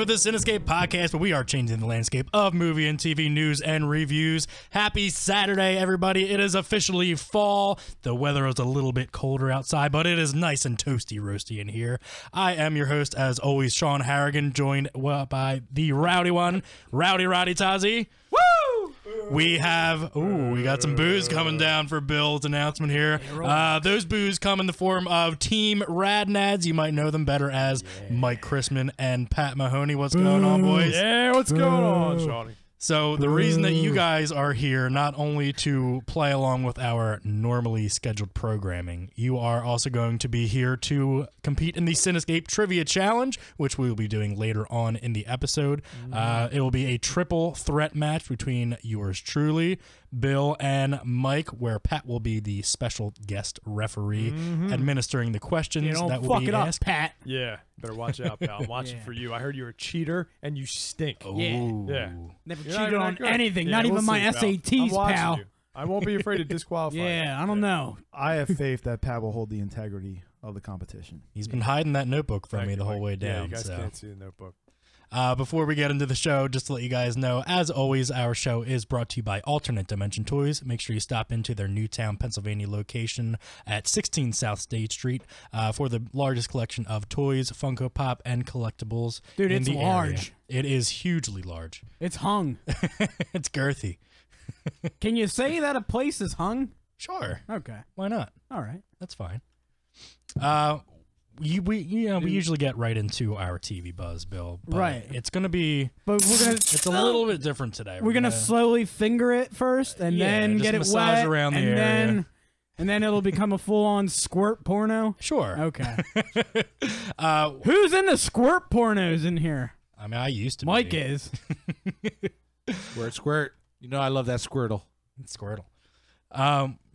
with the Cinescape podcast, where we are changing the landscape of movie and TV news and reviews. Happy Saturday, everybody. It is officially fall. The weather is a little bit colder outside, but it is nice and toasty roasty in here. I am your host, as always, Sean Harrigan, joined by the rowdy one, Rowdy Tazzy. Woo! We have, we got some booze coming down for Bill's announcement here. Those booze come in the form of Team Radnads. You might know them better as Mike Chrisman and Pat Mahoney. What's going on, boys? Yeah, what's going on, Shawnee? So the reason that you guys are here, not only to play along with our normally scheduled programming, you are also going to be here to compete in the Cinescape Trivia Challenge, which we will be doing later on in the episode. It will be a triple threat match between yours truly, Bill and Mike, where Pat will be the special guest referee administering the questions that will be asked. Pat. Yeah, better watch out, pal. I'm watching for you. I heard you're a cheater and you stink. Yeah. Never You're cheated on anything, Yeah, not even my see, SATs, I'm watching pal. you. I won't be afraid to disqualify you. Yeah, I don't know. I have faith that Pat will hold the integrity of the competition. He's been hiding that notebook from Thank me you, the whole Mike. way down. Yeah, you guys so. can't see the notebook. Before we get into the show, just to let you guys know, as always, our show is brought to you by Alternate Dimension Toys. Make sure you stop into their Newtown, Pennsylvania location at 16 South State Street for the largest collection of toys, Funko Pop, and collectibles. Dude, in it's the large. Area. It is hugely large. It's hung. It's girthy. Can you say that a place is hung? Sure. Okay. Why not? All right. That's fine. We usually get right into our TV buzz, Bill. But Right. It's gonna be. But we're gonna. It's a little bit different today. We're gonna slowly finger it first, and then just get it massage wet, around the and area. then it'll become a full-on squirt porno. Sure. Okay. Who's in the squirt pornos in here? I mean, I used to. Mike be. is. Squirt, squirt. You know I love that Squirtle. Squirtle.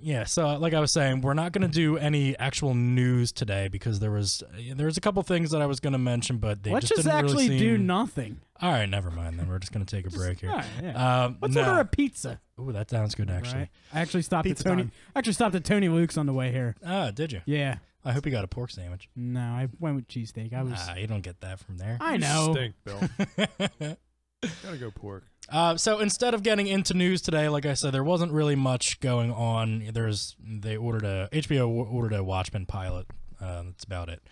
Yeah, so like I was saying, we're not going to do any actual news today because there was a couple things that I was going to mention, but they Let's just didn't actually really do seem... nothing. All right, never mind then. We're just going to take a break here. All right, yeah. Let's order a pizza. Ooh, that sounds good, actually. Right. I actually stopped at Pizza Tony. time. Actually stopped at Tony Luke's on the way here. Ah, did you? Yeah. I hope you got a pork sandwich. No, I went with cheesesteak. I was. Nah, you don't get that from there. I know. Stink, Bill. Gotta go pork. So instead of getting into news today, like I said, there wasn't really much going on. HBO ordered a Watchmen pilot. That's about it.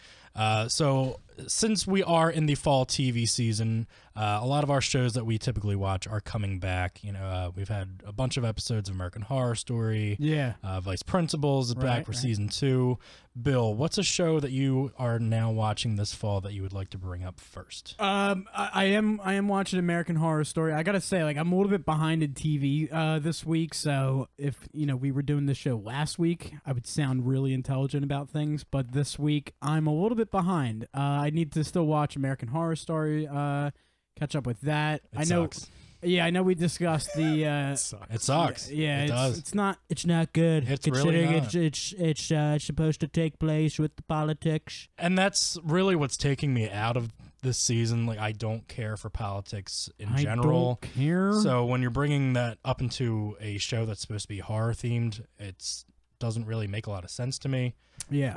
So since we are in the fall TV season, a lot of our shows that we typically watch are coming back. You know, we've had a bunch of episodes of American Horror Story. Yeah. Vice Principals is back for season 2. Bill, what's a show that you are now watching this fall that you would like to bring up first? I am watching American Horror Story. I gotta say, like, I'm a little bit behind in TV this week. So if we were doing this show last week, I would sound really intelligent about things. But this week, I'm a little bit behind. I need to still watch American Horror Story. Catch up with that. It sucks. Yeah, I know we discussed the. It sucks. Yeah, it does. It's not. It's not good. It's really not. It's supposed to take place with the politics. And that's really what's taking me out of this season. Like, I don't care for politics in general. I don't care. So when you're bringing that up into a show that's supposed to be horror themed, it doesn't really make a lot of sense to me. Yeah.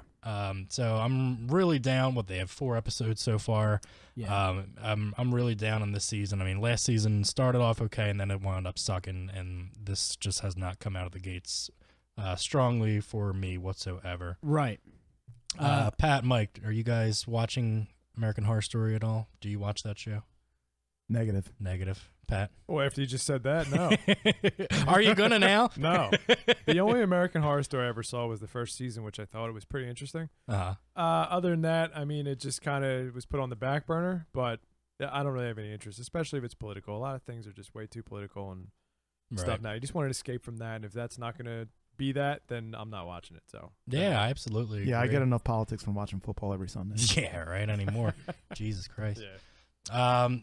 So I'm really down. They have 4 episodes so far. Yeah. I'm really down on this season. I mean, last season started off okay, and then it wound up sucking, and this just has not come out of the gates strongly for me whatsoever. Right. Pat, Mike, are you guys watching American Horror Story at all? Do you watch that show? Negative. Negative. Pat? Well, after you just said that, no. Are you gonna now? No. The only American Horror Story I ever saw was the first season, which I thought it was pretty interesting. Other than that, I mean, it just kind of was put on the back burner, but I don't really have any interest, especially if it's political. A lot of things are just way too political and stuff now. You just want to escape from that, and if that's not going to be that, then I'm not watching it. So yeah, I absolutely agree. Yeah, I get enough politics from watching football every Sunday. Yeah, right, anymore. Jesus Christ. Yeah.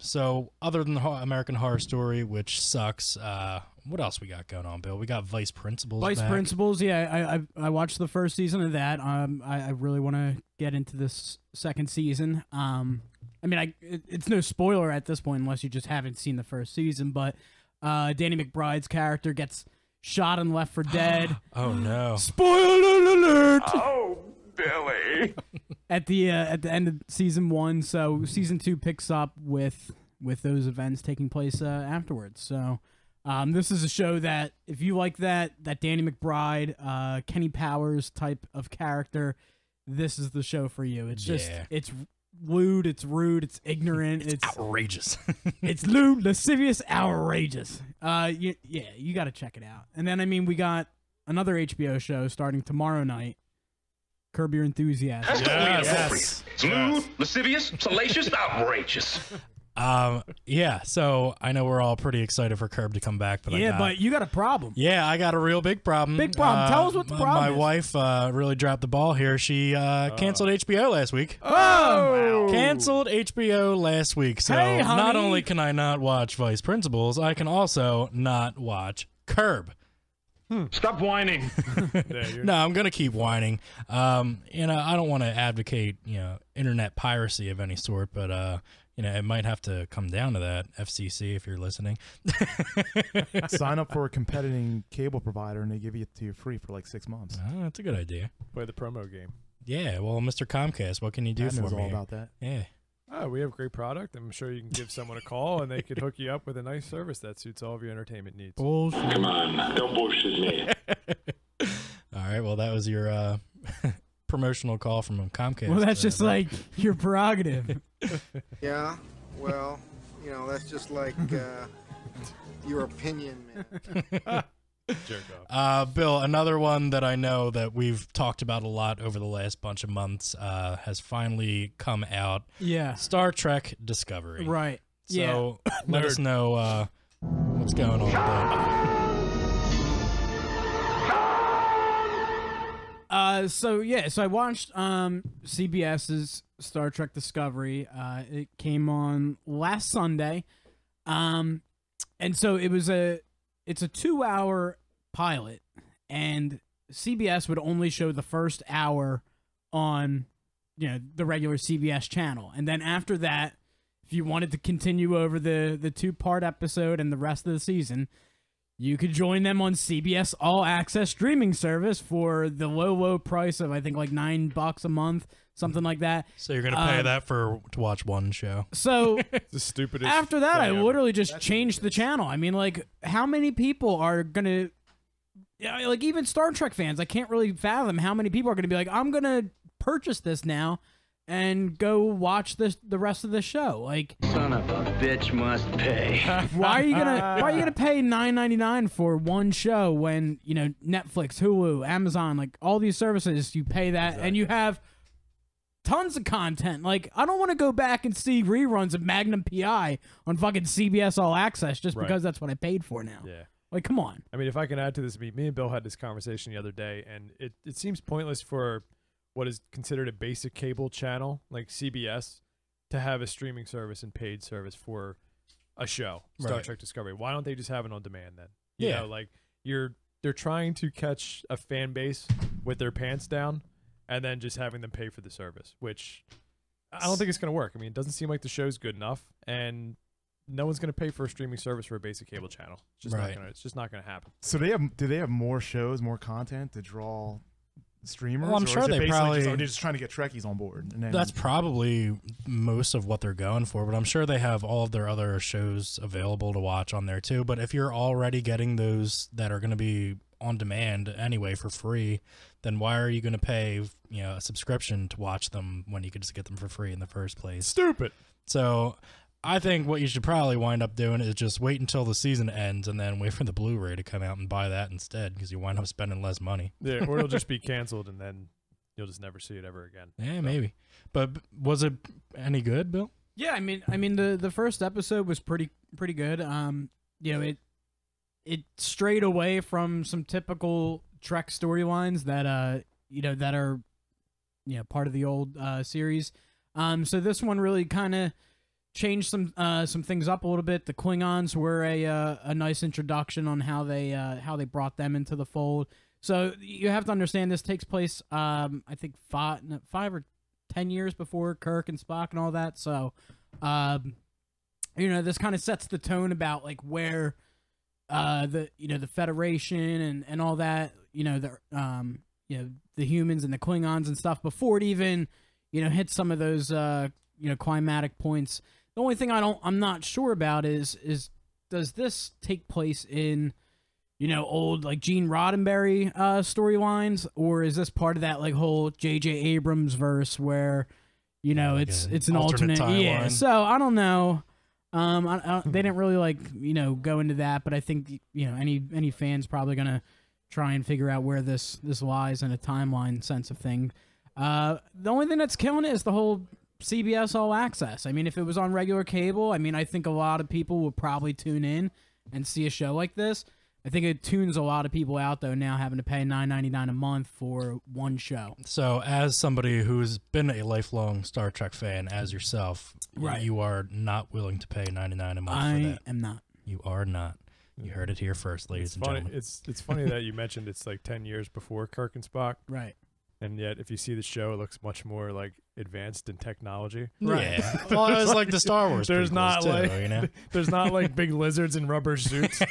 So other than American Horror Story, which sucks, what else we got going on, Bill? We got Vice Principals. Vice Principals, yeah. I watched the first season of that. I really want to get into this second season. I mean, it's no spoiler at this point unless you just haven't seen the first season. But Danny McBride's character gets shot and left for dead. Oh no! Spoiler alert! Oh Billy. at the end of season 1. So season 2 picks up with those events taking place afterwards. So this is a show that if you like that Danny McBride, Kenny Powers type of character, this is the show for you. It's just it's lewd, it's rude, it's ignorant, it's outrageous. It's lewd, lascivious, outrageous. You got to check it out. And then we got another HBO show starting tomorrow night. Curb Your Enthusiasm. Yes. Smooth, lascivious, salacious, outrageous. Yeah, so I know we're all pretty excited for Curb to come back, but but you got a problem. Yeah, I got a real big problem. Big problem. Tell us what the problem is. My wife really dropped the ball here. She canceled HBO last week. Oh! Canceled HBO last week. So hey, not only can I not watch Vice Principals, I can also not watch Curb. Stop whining. No, I'm gonna keep whining. I don't want to advocate internet piracy of any sort, but it might have to come down to that. FCC, if you're listening. Sign up for a competing cable provider and they give it to you free for like 6 months. Oh, that's a good idea. Play the promo game. Yeah, well, Mr. Comcast, what can you do for me? All about that. Yeah. Oh, we have a great product. I'm sure you can give someone a call and they could hook you up with a nice service that suits all of your entertainment needs. Bullshit. Come on, don't bullshit me. All right, well, that was your promotional call from Comcast. Well, that's just like your prerogative. Yeah, well, that's just like your opinion, man. Jerk off. Bill, another one that I know that we've talked about a lot over the last bunch of months has finally come out. Yeah. Star Trek Discovery. Right. So let us know what's going on with that. So I watched CBS's Star Trek Discovery. It came on last Sunday. And so it's a 2-hour pilot, and CBS would only show the first hour on the regular CBS channel. And then after that, if you wanted to continue over the 2-part episode and the rest of the season, you could join them on CBS All Access streaming service for the low price of I think like $9 a month, something like that. So you're gonna pay that to watch one show. So the stupidest. After that, I thing literally just changed the channel. I mean, like, how many people are gonna, like, even Star Trek fans? I can't really fathom how many people are gonna be like, I'm gonna purchase this now and go watch the rest of the show. Like, son of a bitch must pay. why are you gonna pay $9.99 for one show when Netflix, Hulu, Amazon, like all these services, you pay that and you have tons of content. Like, I don't want to go back and see reruns of Magnum PI on fucking CBS All Access just because that's what I paid for now. Yeah. Like, come on. I mean, if I can add to this, me and Bill had this conversation the other day, and it seems pointless for what is considered a basic cable channel like CBS to have a streaming service and paid service for a show, Star Trek Discovery. Why don't they just have it on demand then? You know, like they're trying to catch a fan base with their pants down and then just having them pay for the service, which I don't think it's going to work. I mean, it doesn't seem like the show's good enough, and no one's going to pay for a streaming service for a basic cable channel. It's just not going to happen. So do they have more shows, more content to draw streamers? Well, I'm sure they probably they're just trying to get Trekkies on board. And then, that's probably most of what they're going for, but I'm sure they have all of their other shows available to watch on there too. But if you're already getting those that are going to be on demand anyway for free, then why are you going to pay a subscription to watch them when you could just get them for free in the first place? Stupid. So I think what you should probably wind up doing is just wait until the season ends and then wait for the Blu-ray to come out and buy that instead, because you wind up spending less money. Yeah, or it'll just be canceled and then you'll just never see it ever again. Yeah, maybe. But was it any good, Bill? Yeah, I mean the first episode was pretty good. It strayed away from some typical Trek storylines that that are part of the old series. So this one really kind of changed some things up a little bit. The Klingons were a nice introduction on how they brought them into the fold. So you have to understand this takes place I think 5 or 10 years before Kirk and Spock and all that. So this kind of sets the tone about like where the Federation and all that the humans and the Klingons and stuff before it even hit some of those climatic points. The only thing I'm not sure about is does this take place in old like Gene Roddenberry storylines, or is this part of that like whole J.J. Abrams verse where like it's an alternate timeline? Yeah, so I don't know. They didn't really go into that, but I think any fan's probably gonna try and figure out where this lies in a timeline sense of thing. The only thing that's killing it is the whole CBS All Access. I mean, if it was on regular cable, I think a lot of people would probably tune in and see a show like this. I think it tunes a lot of people out, though, now having to pay $9.99 a month for one show. So, as somebody who's been a lifelong Star Trek fan, as yourself, right, you are not willing to pay $9.99 a month for that. I am not. You are not. You heard it here first, ladies and gentlemen. It's funny that you mentioned it's like 10 years before Kirk and Spock. Right. And yet, if you see the show, it looks much more like advanced in technology. Right. Yeah. Well, it was like the Star Wars. There's not too, like there's not like big lizards in rubber suits.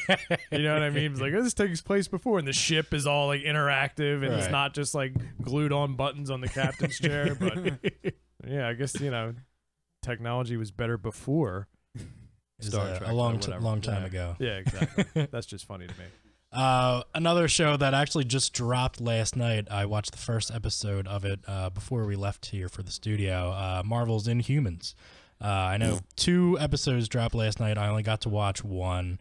You know what I mean? It's like, this takes place before, and the ship is all like interactive, and it's not just like glued on buttons on the captain's chair. But yeah, I guess technology was better before Star Trek. A long time ago. Yeah, exactly. That's just funny to me. Another show that actually just dropped last night. I watched the first episode of it before we left here for the studio. Marvel's Inhumans. I know 2 episodes dropped last night. I only got to watch 1.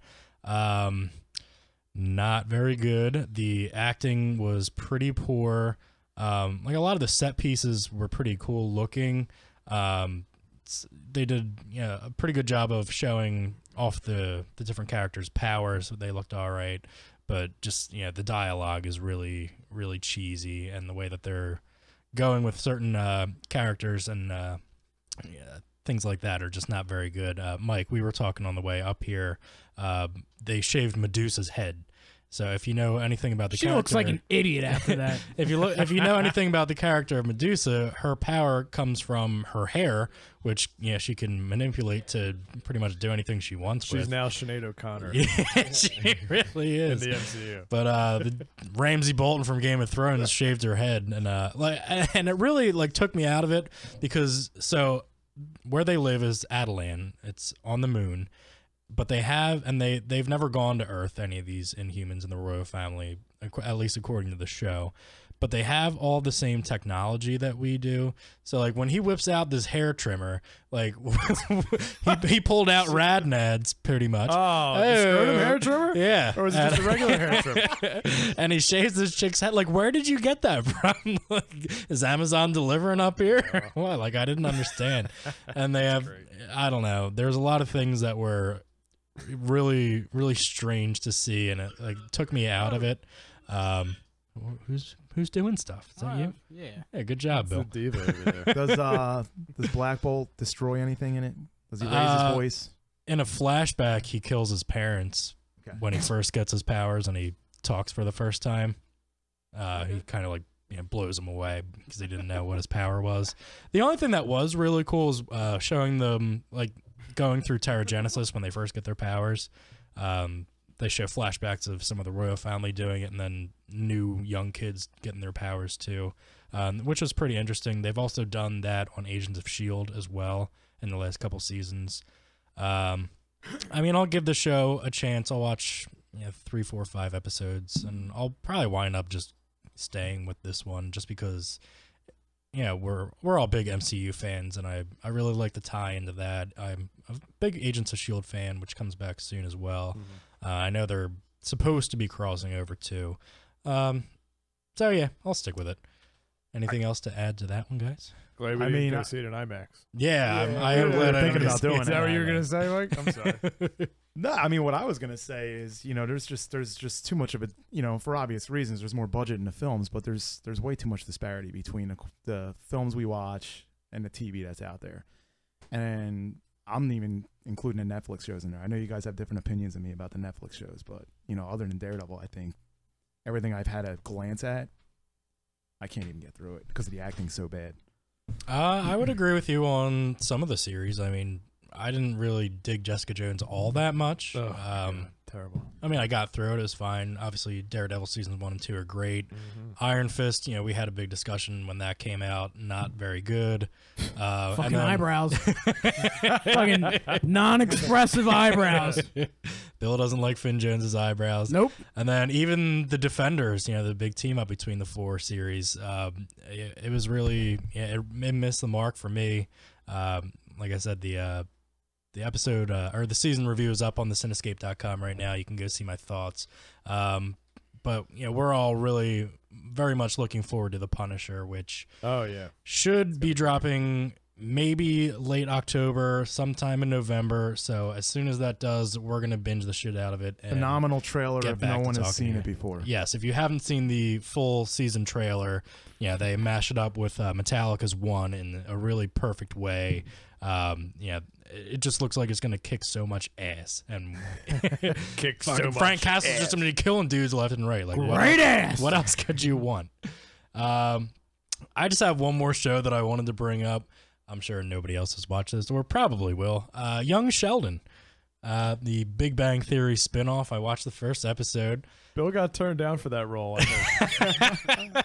Not very good. The acting was pretty poor. Like a lot of the set pieces were pretty cool looking. They did a pretty good job of showing off the different characters' powers. They looked all right. But just, the dialogue is really, really cheesy, and the way that they're going with certain characters and things like that are just not very good. Mike, we were talking on the way up here. They shaved Medusa's head. So if you know anything about the character, she looks like an idiot after that. if you know anything about the character of Medusa, her power comes from her hair, which she can manipulate to pretty much do anything she wants. She's now Sinead O'Connor. Yeah, she really is in the MCU. But the Ramsay Bolton from Game of Thrones shaved her head, and it really took me out of it because where they live is Adelan. It's on the moon. But they've never gone to Earth, any of these Inhumans in the royal family, at least according to the show. But they have all the same technology that we do. So, when he whips out this hair trimmer, he pulled out Radnad's pretty much. Oh, the scrotum hair trimmer? Yeah. Or was it just a regular hair trimmer? And he shaves this chick's head. Where did you get that from? Is Amazon delivering up here? What? I didn't understand. And they have, I don't know. There's a lot of things that were really, really strange to see, and it took me out of it. Who's doing stuff? Is that you? Yeah. Good job, Bill. The diva over there. Does Black Bolt destroy anything in it? Does he raise his voice? In a flashback, he kills his parents when he first gets his powers, and he talks for the first time. He kind of blows them away because he didn't know what his power was. The only thing that was really cool is showing them going through Terrigenesis when they first get their powers. They show flashbacks of some of the royal family doing it, and then new young kids getting their powers too, which was pretty interesting. They've also done that on Agents of S.H.I.E.L.D. as well in the last couple seasons. I'll give the show a chance. I'll watch 3, 4, 5 episodes, and I'll probably wind up just staying with this one just because we're all big MCU fans, and I really like the tie into that. I'm a big Agents of S.H.I.E.L.D. fan, which comes back soon as well. Mm-hmm. I know they're supposed to be crossing over too. So yeah, I'll stick with it. Anything else to add to that one, guys? Glad we didn't go see it in IMAX. Yeah, I am glad thinking about doing it. Is that what you were gonna say, Mike? I'm sorry. No, what I was gonna say is, there's just too much of it. For obvious reasons, there's more budget in the films, but there's way too much disparity between the films we watch and the TV that's out there. And I'm even including the Netflix shows in there. I know you guys have different opinions than me about the Netflix shows, but other than Daredevil, I think everything I've had a glance at, I can't even get through it because the acting's so bad. I would agree with you on some of the series. I didn't really dig Jessica Jones all that much. Terrible. I mean, I got through it. It was fine. Obviously, Daredevil seasons 1 and 2 are great. Iron Fist, we had a big discussion when that came out. Not very good. Fucking eyebrows. Fucking non-expressive eyebrows. Bill doesn't like Finn Jones's eyebrows. Nope. And then even the Defenders, the big team up between the 4 series, it was really, it missed the mark for me. Like I said, the episode or the season review is up on the Cinescape.com right now. You can go see my thoughts. But we're all really very much looking forward to The Punisher, which should be dropping maybe late October, sometime in November. So as soon as that does, we're gonna binge the shit out of it. And phenomenal trailer if no one has seen it before. Yes, if you haven't seen the full season trailer, they mash it up with Metallica's One in a really perfect way. It just looks like it's gonna kick so much ass and kick so much Frank Castle's just gonna be killing dudes left and right. Like great ass. What else could you want? I just have one more show that I wanted to bring up. I'm sure nobody else has watched this, or probably will. Young Sheldon, the Big Bang Theory spinoff. I watched the first episode. Bill got turned down for that role, I think.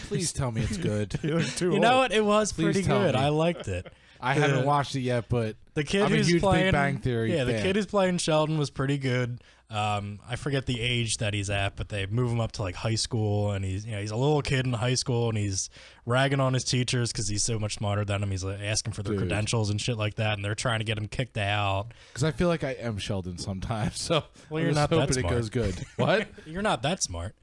Please tell me it's good. He looked too You old. know what? It was Please pretty tell good. me. I liked it. I haven't watched it yet, but The kid I'm a who's huge playing Big Bang Theory the fan. kid who's playing Sheldon was pretty good. I forget the age that he's at, but they move him up to like high school, and he's a little kid in high school, and he's ragging on his teachers because he's so much smarter than him. He's like, asking for their credentials and shit like that, and they're trying to get him kicked out. Because I feel like I am Sheldon sometimes, so Well, you're I'm not just that hoping smart. it goes good. What? You're not that smart.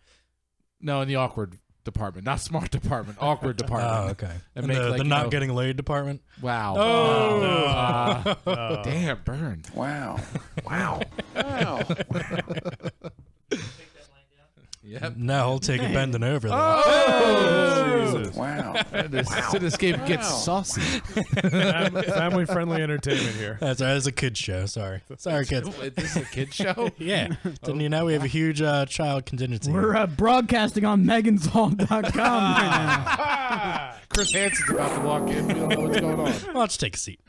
No, in the awkward department, not smart department, awkward department. Oh, okay. And And make, the like, not getting laid department. Wow. Oh. Damn, burn. Wow. Wow. Wow. Yep. No, he'll take it bending over. Though. Oh, Wow. This Cinescape gets saucy. family-friendly entertainment here. That's a kid's show. Sorry, kids. This is a kid show? Yeah. Didn't you know we have a huge child contingency? We're broadcasting on meganshall.com right now. Chris Hansen's about to walk in. We don't know what's going on. Well, let's take a seat.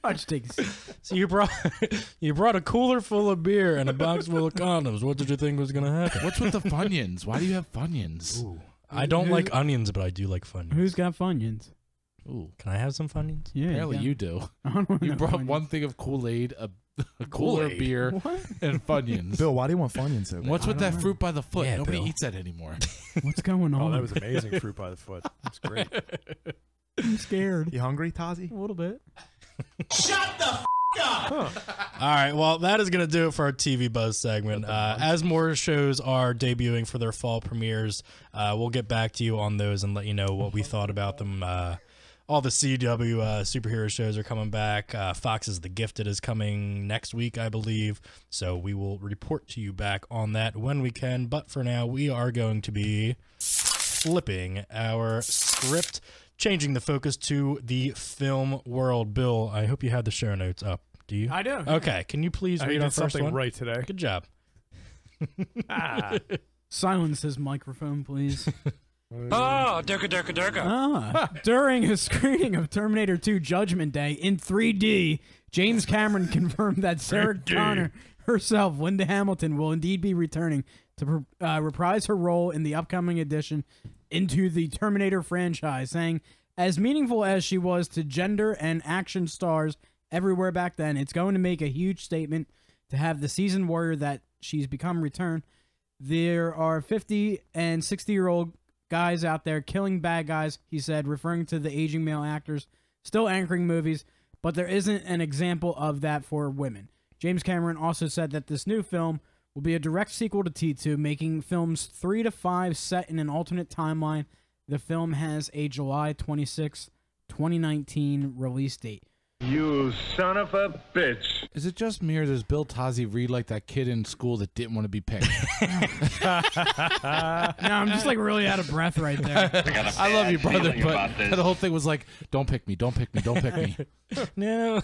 I'll just take a seat. So you brought a cooler full of beer and a box full of condoms. What did you think was gonna happen? What's with the Funyuns? Why do you have Funyuns? Ooh. I don't like onions, but I do like Funyuns. Who's got Funyuns? Ooh. Can I have some Funyuns? Yeah, Apparently you do. I don't want You no brought Funyuns. one thing of Kool-Aid, a cooler Kool-Aid? beer, What? and Funyuns. Bill, why do you want Funyuns so bad? What's with that fruit by the foot? Yeah, Nobody Bill. eats that anymore. What's going on? Oh, that was amazing. Fruit by the foot. That's great. I'm scared. You hungry, Tazi? A little bit. All right, well, that is going to do it for our TV Buzz segment. As more shows are debuting for their fall premieres, we'll get back to you on those and let you know what we thought about them. All the CW superhero shows are coming back. Fox's The Gifted is coming next week, I believe. So we will report to you back on that when we can. But for now, we are going to be flipping our script, changing the focus to the film world. Bill, I hope you have the show notes up. Do you? I do. Okay, can you please I read our did first something one? right today. Good job. Silence his microphone, please. Durka, Durka, Durka. During a screening of Terminator 2 Judgment Day in 3D, James Cameron confirmed that Sarah Connor herself, Linda Hamilton, will indeed be returning to reprise her role in the upcoming addition into the Terminator franchise, saying, as meaningful as she was to gender and action stars everywhere back then, it's going to make a huge statement to have the seasoned warrior that she's become return. There are 50 and 60-year-old guys out there killing bad guys, he said, referring to the aging male actors still anchoring movies, but there isn't an example of that for women. James Cameron also said that this new film will be a direct sequel to T2, making films 3 to 5 set in an alternate timeline. The film has a July 26, 2019 release date. You son of a bitch. Is it just me or does Bill Tozzi read like that kid in school that didn't want to be picked? No, I'm just like really out of breath right there. I love you, brother, but the whole thing was like, don't pick me, don't pick me, don't pick me. No.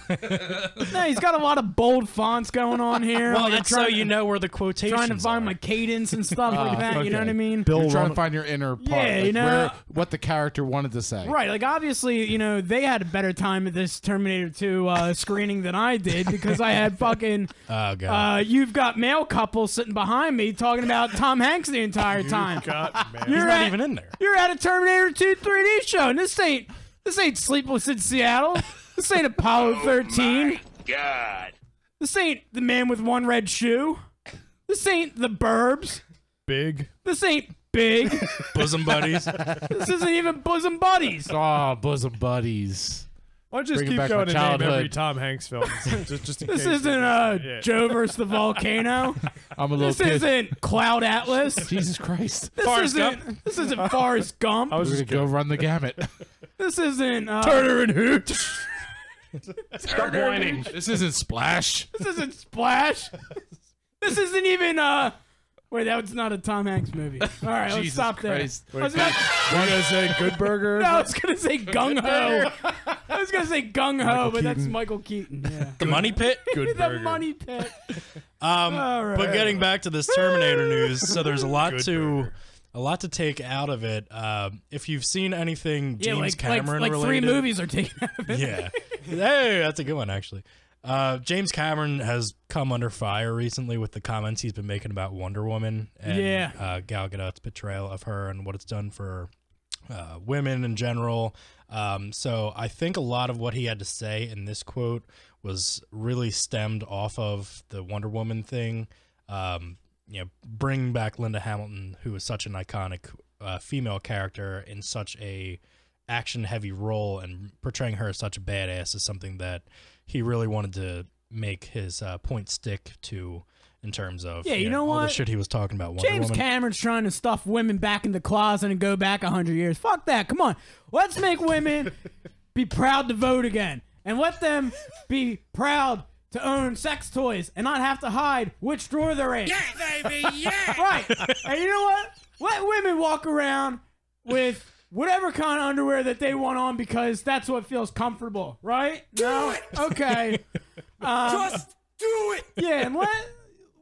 No, he's got a lot of bold fonts going on here. Well, Like, I'm that's so trying- you know where the quotations trying to find are. my cadence and stuff like that. You know okay. what I mean? Bill, You're trying run- to find your inner part, Yeah, like you know- what the character wanted to say. Right, like obviously, you know, they had a better time at this Terminator 2 screening than I did because I had fucking You've Got Mail couple sitting behind me talking about Tom Hanks the entire time. He's not even in there. You're at a Terminator 2 3D show, and this ain't Sleepless in Seattle. This ain't Apollo 13. My God. This ain't The Man with One Red Shoe. This ain't The Burbs. Big. This ain't Big. Bosom buddies. This isn't even Bosom Buddies. Oh, bosom buddies. Why don't you just Bringing keep back going my to name childhood. every Tom Hanks film? just in This case isn't Joe versus the Volcano. I'm a little This kid. isn't Cloud Atlas. Jesus Christ. This isn't Forrest Gump. I was We're just going to go run the gamut. This isn't Turner and Hoot. Stop whining. This isn't Splash. This isn't Splash. This isn't even wait, that was not a Tom Hanks movie. All right, let's Jesus stop Christ. there. I was about- We're gonna say Good Burger. no, I was gonna say Gung Ho. I was gonna say Gung Ho, Michael but that's Keaton. Michael Keaton. Yeah. The Money Pit. Good The Burger. Money Pit. All right. But getting back to this Terminator news, so there's a lot Good to burger. a lot to take out of it. If you've seen anything Yeah, James like Cameron 3 related, movies are taken out of it. yeah, hey, that's a good one actually. James Cameron has come under fire recently with the comments he's been making about Wonder Woman and Gal Gadot's portrayal of her and what it's done for women in general. So I think a lot of what he had to say in this quote was really stemmed off of the Wonder Woman thing. Bringing back Linda Hamilton, who is such an iconic female character in such a action-heavy role, and portraying her as such a badass is something that he really wanted to make his point stick to in terms of Yeah, you know all what? the shit he was talking about Wonder James Woman. Cameron's trying to stuff women back in the closet and go back 100 years. Fuck that. Come on. Let's make women be proud to vote again. And let them be proud to own sex toys and not have to hide which drawer they're in. Yeah, baby, yeah. Right. And you know what? Let women walk around with whatever kind of underwear that they want on because that's what feels comfortable, right? No? Okay. Just do it. Yeah, and let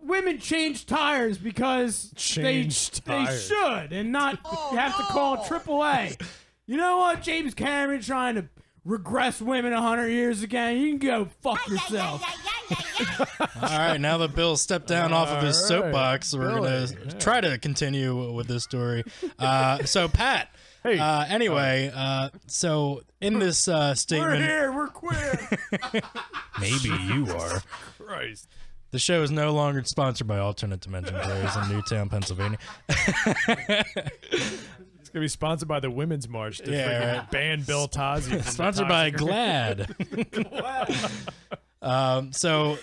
women change tires because they tires. should and not have to call AAA. You know what? James Cameron trying to regress women 100 years again. You can go fuck yourself. All right, now that Bill stepped down off of his soapbox, we're going to try to continue with this story. So, Pat, Hey. anyway, so in this statement... We're here. We're queer. Maybe you are. Christ. The show is no longer sponsored by Alternate Dimension Players in Newtown, Pennsylvania. It's gonna be sponsored by the Women's March to Yeah, freaking right. ban Bill Tozzi. from the Sponsored by Toxic- GLAD. So,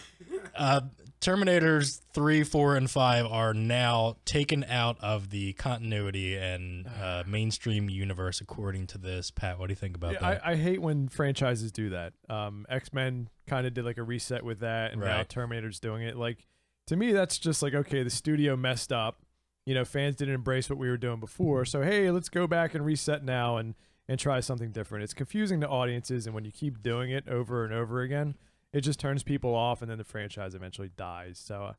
Terminators 3, 4, and 5 are now taken out of the continuity and mainstream universe according to this. Pat, what do you think about that? I hate when franchises do that. X-Men kind of did like a reset with that, and now Right. Terminator's doing it. Like, to me, that's just like, okay, the studio messed up. You know, fans didn't embrace what we were doing before, so hey, let's go back and reset now and try something different. It's confusing to audiences, and when you keep doing it over and over again, it just turns people off, and then the franchise eventually dies. So,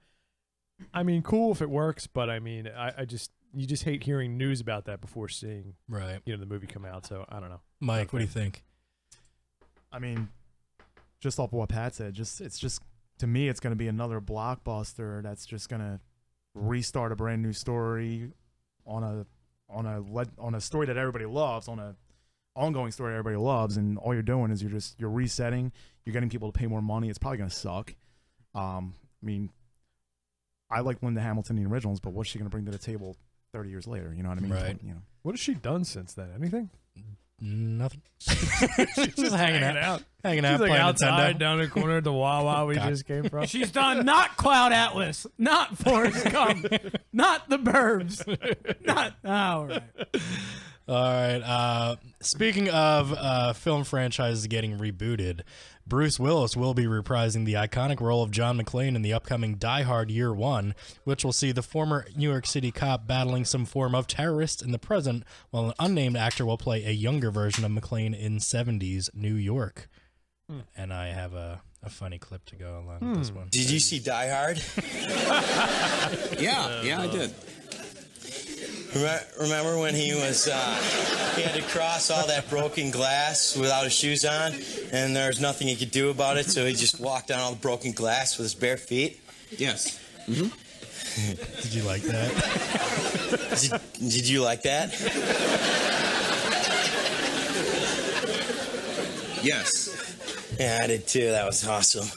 I mean, cool if it works, but I mean, you just hate hearing news about that before seeing Right. the movie come out. So I don't know. Mike, what do you think? I mean, just off of what Pat said, it's just to me, it's going to be another blockbuster that's just going to restart a brand new story on a story that everybody loves, on a ongoing story everybody loves, and all you're doing is you're resetting. You're getting people to pay more money. It's probably going to suck. I mean, I like Linda Hamilton in the originals, but what's she going to bring to the table 30 years later? You know what I mean? Right. You know. What has she done since then? Anything? Nothing. She's just hanging out. Hanging out, She's like playing outside Nintendo. down the corner of the Wawa we just came from. She's done not Cloud Atlas, not Forrest Gump, not The Burbs, not. Oh, all right. All right. Speaking of film franchises getting rebooted, Bruce Willis will be reprising the iconic role of John McClane in the upcoming Die Hard Year One, which will see the former New York City cop battling some form of terrorist in the present, while an unnamed actor will play a younger version of McClane in 70s New York. And I have a funny clip to go along with this one. Did you see Die Hard? Yeah, I did. Remember when he was, he had to cross all that broken glass without his shoes on, and there was nothing he could do about it, so he just walked on all the broken glass with his bare feet? Yes. Mm-hmm. Did you like that? Did you like that? Yes. Yeah, I did too. That was awesome.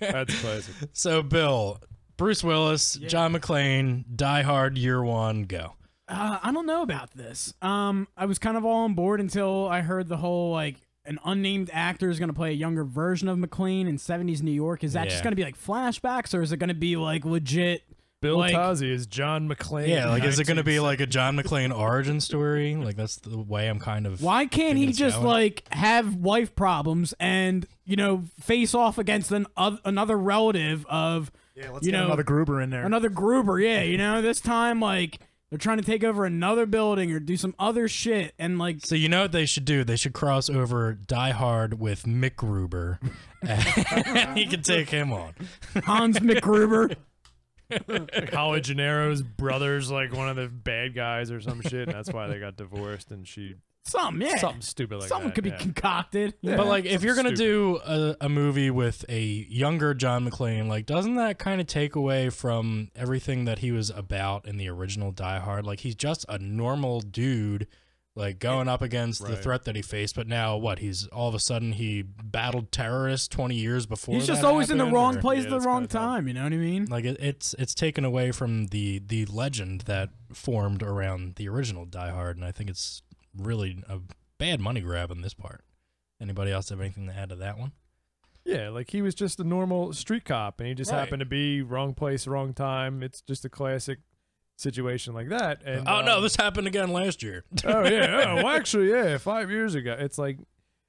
That's classic. So, Bill, Bruce Willis, John McClane, Die Hard, Year One, go. I don't know about this. I was kind of all on board until I heard the whole, like, an unnamed actor is going to play a younger version of McClane in 70s New York. Is that just going to be, like, flashbacks, or is it going to be, like, legit... Bill like, Cosby is John McClane. Yeah, like, is it going to be, like, a John McClane origin story? Like, that's the way I'm kind of... Why can't he just, like, have wife problems and, you know, face off against another relative of... Yeah, let's get another Gruber in there. Another Gruber, yeah. You know, this time, like, they're trying to take over another building or do some other shit. And, like... So you know what they should do? They should cross over Die Hard with Mick Gruber. And he can take him on. Hans McGruber. Like Holly Gennaro's brother's like one of the bad guys or some shit, and that's why they got divorced, and she... Something stupid like Something that. could be concocted. Yeah. But, like, if you're going to do a movie with a younger John McClane, like, doesn't that kind of take away from everything that he was about in the original Die Hard? Like, he's just a normal dude, like, going up against the threat that he faced. But now, what? He's all of a sudden he battled terrorists 20 years before. He's just always in the wrong place at the wrong time. You know what I mean? Like, it's taken away from the legend that formed around the original Die Hard, and I think it's really a bad money grab on this part. Anybody else have anything to add to that one? Yeah, like he was just a normal street cop, and he just happened to be wrong place, wrong time. It's just a classic situation like that. And oh no, this happened again last year. Oh yeah, oh, well actually, yeah, 5 years ago. It's like,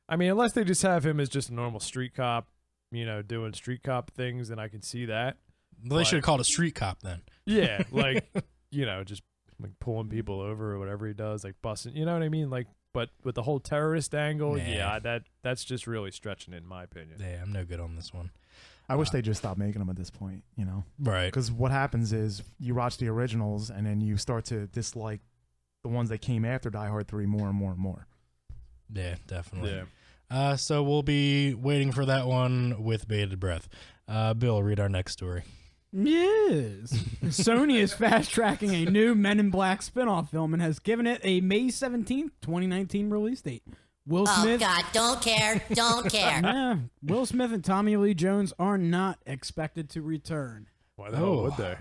I mean, unless they just have him as just a normal street cop, you know, doing street cop things, then I can see that. Well, they should have called a street cop then. Yeah, like, you know, just like pulling people over or whatever he does, like busting, you know what I mean? Like, but with the whole terrorist angle, yeah, that's just really stretching it, in my opinion. Yeah, I'm no good on this one. I wish they just stopped making them at this point, you know? Right. Because what happens is you watch the originals and then you start to dislike the ones that came after Die Hard 3 more and more and more. Yeah, definitely. Yeah. So we'll be waiting for that one with bated breath. Bill, read our next story. Yes. Sony is fast-tracking a new Men in Black spin-off film and has given it a May 17th, 2019 release date. Will Smith... Oh, God, don't care, don't care. Nah, Will Smith and Tommy Lee Jones are not expected to return. Why the hell would they?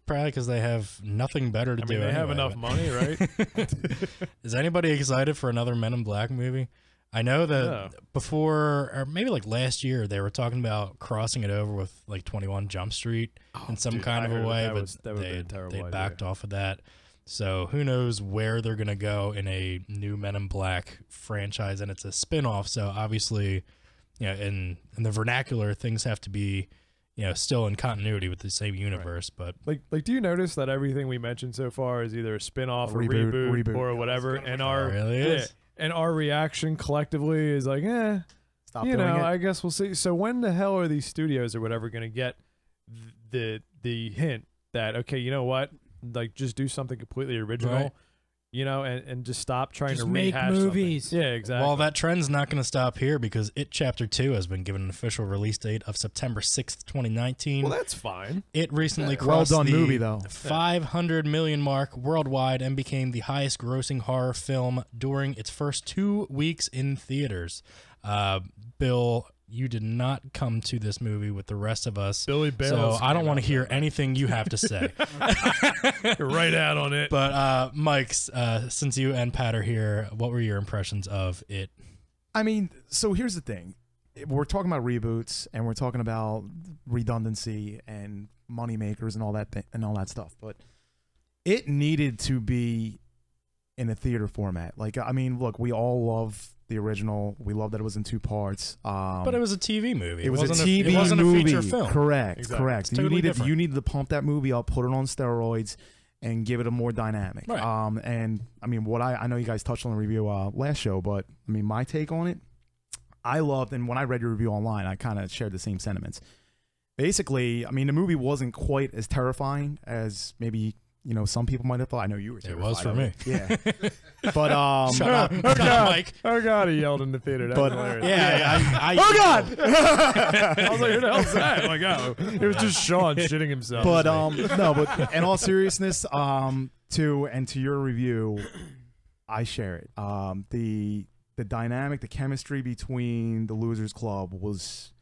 Probably because they have nothing better to do. They have enough money, right? Is anybody excited for another Men in Black movie? I know that before, or maybe like last year, they were talking about crossing it over with like 21 Jump Street in some kind of a way, but they backed off of that. So who knows where they're going to go in a new Men in Black franchise, and it's a spin-off, so obviously, you know, in the vernacular, things have to be, you know, still in continuity with the same universe. But like, do you notice that everything we mentioned so far is either a spin-off or reboot or whatever, and our really is. And our reaction collectively is like, stop you doing know, it. I guess we'll see. So when the hell are these studios or whatever going to get the hint that, okay, you know what, like just do something completely original, right, you know, and just stop trying just to make rehash movies. Something. Yeah, exactly. Well, that trend's not going to stop here because It Chapter 2 has been given an official release date of September 6th, 2019. Well, that's fine. It recently crossed well done the movie, though. 500 million mark worldwide and became the highest grossing horror film during its first 2 weeks in theaters. Bill, you did not come to this movie with the rest of us. Billy Bales. So I don't want to hear anything you have to say. You're right out on it. But Mike, since you and Pat are here, what were your impressions of it? I mean, so here's the thing. We're talking about reboots and we're talking about redundancy and money makers and all that and all that stuff, but it needed to be in a theater format. Like, I mean, look, we all love the original. We love that it was in 2 parts. But it was a TV movie. It was a TV movie. It wasn't a feature film. Correct, Exactly. correct. Totally different. You needed to pump that movie up, put it on steroids, and give it a more dynamic. Right. And I mean, what I know you guys touched on the review last show, but I mean, my take on it, I loved, and when I read your review online, I kind of shared the same sentiments. Basically, I mean, the movie wasn't quite as terrifying as maybe some people might have thought. I know you were. It was for me. Yeah. But Shut up, Mike. Oh God, he yelled in the theater. That was hilarious. Yeah. Oh God! I was like, who the hell's that? Like, oh, it was just Sean shitting himself. But no, but in all seriousness, to your review, I share it. The dynamic, the chemistry between the Losers Club was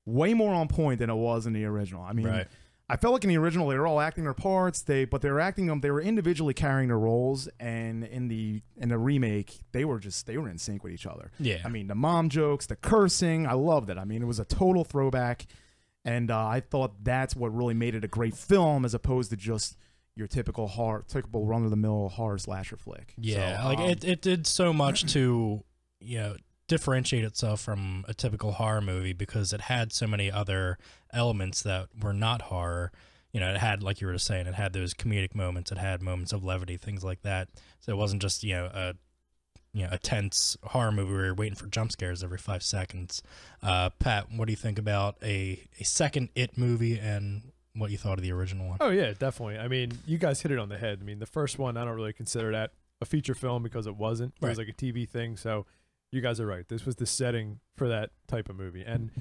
way more on point than it was in the original. I mean, Right. I felt like in the original they were all acting their parts, but they were acting them. They were individually carrying their roles, and in the remake they were in sync with each other. Yeah. I mean, the mom jokes, the cursing, I loved it. I mean, it was a total throwback, and I thought that's what really made it a great film, as opposed to just your typical run of the mill horror slasher flick. Yeah, So, like it did so much to differentiate itself from a typical horror movie, because it had so many other elements that were not horror. It had, like you were saying, it had those comedic moments, it had moments of levity, things like that. So it wasn't just a tense horror movie where you're waiting for jump scares every 5 seconds. Pat, what do you think about a second It movie, and what you thought of the original one? Oh yeah, definitely. I mean, you guys hit it on the head. I mean, the first one, I don't really consider that a feature film because it wasn't. It was like a TV thing. So you guys are right. This was the setting for that type of movie. And,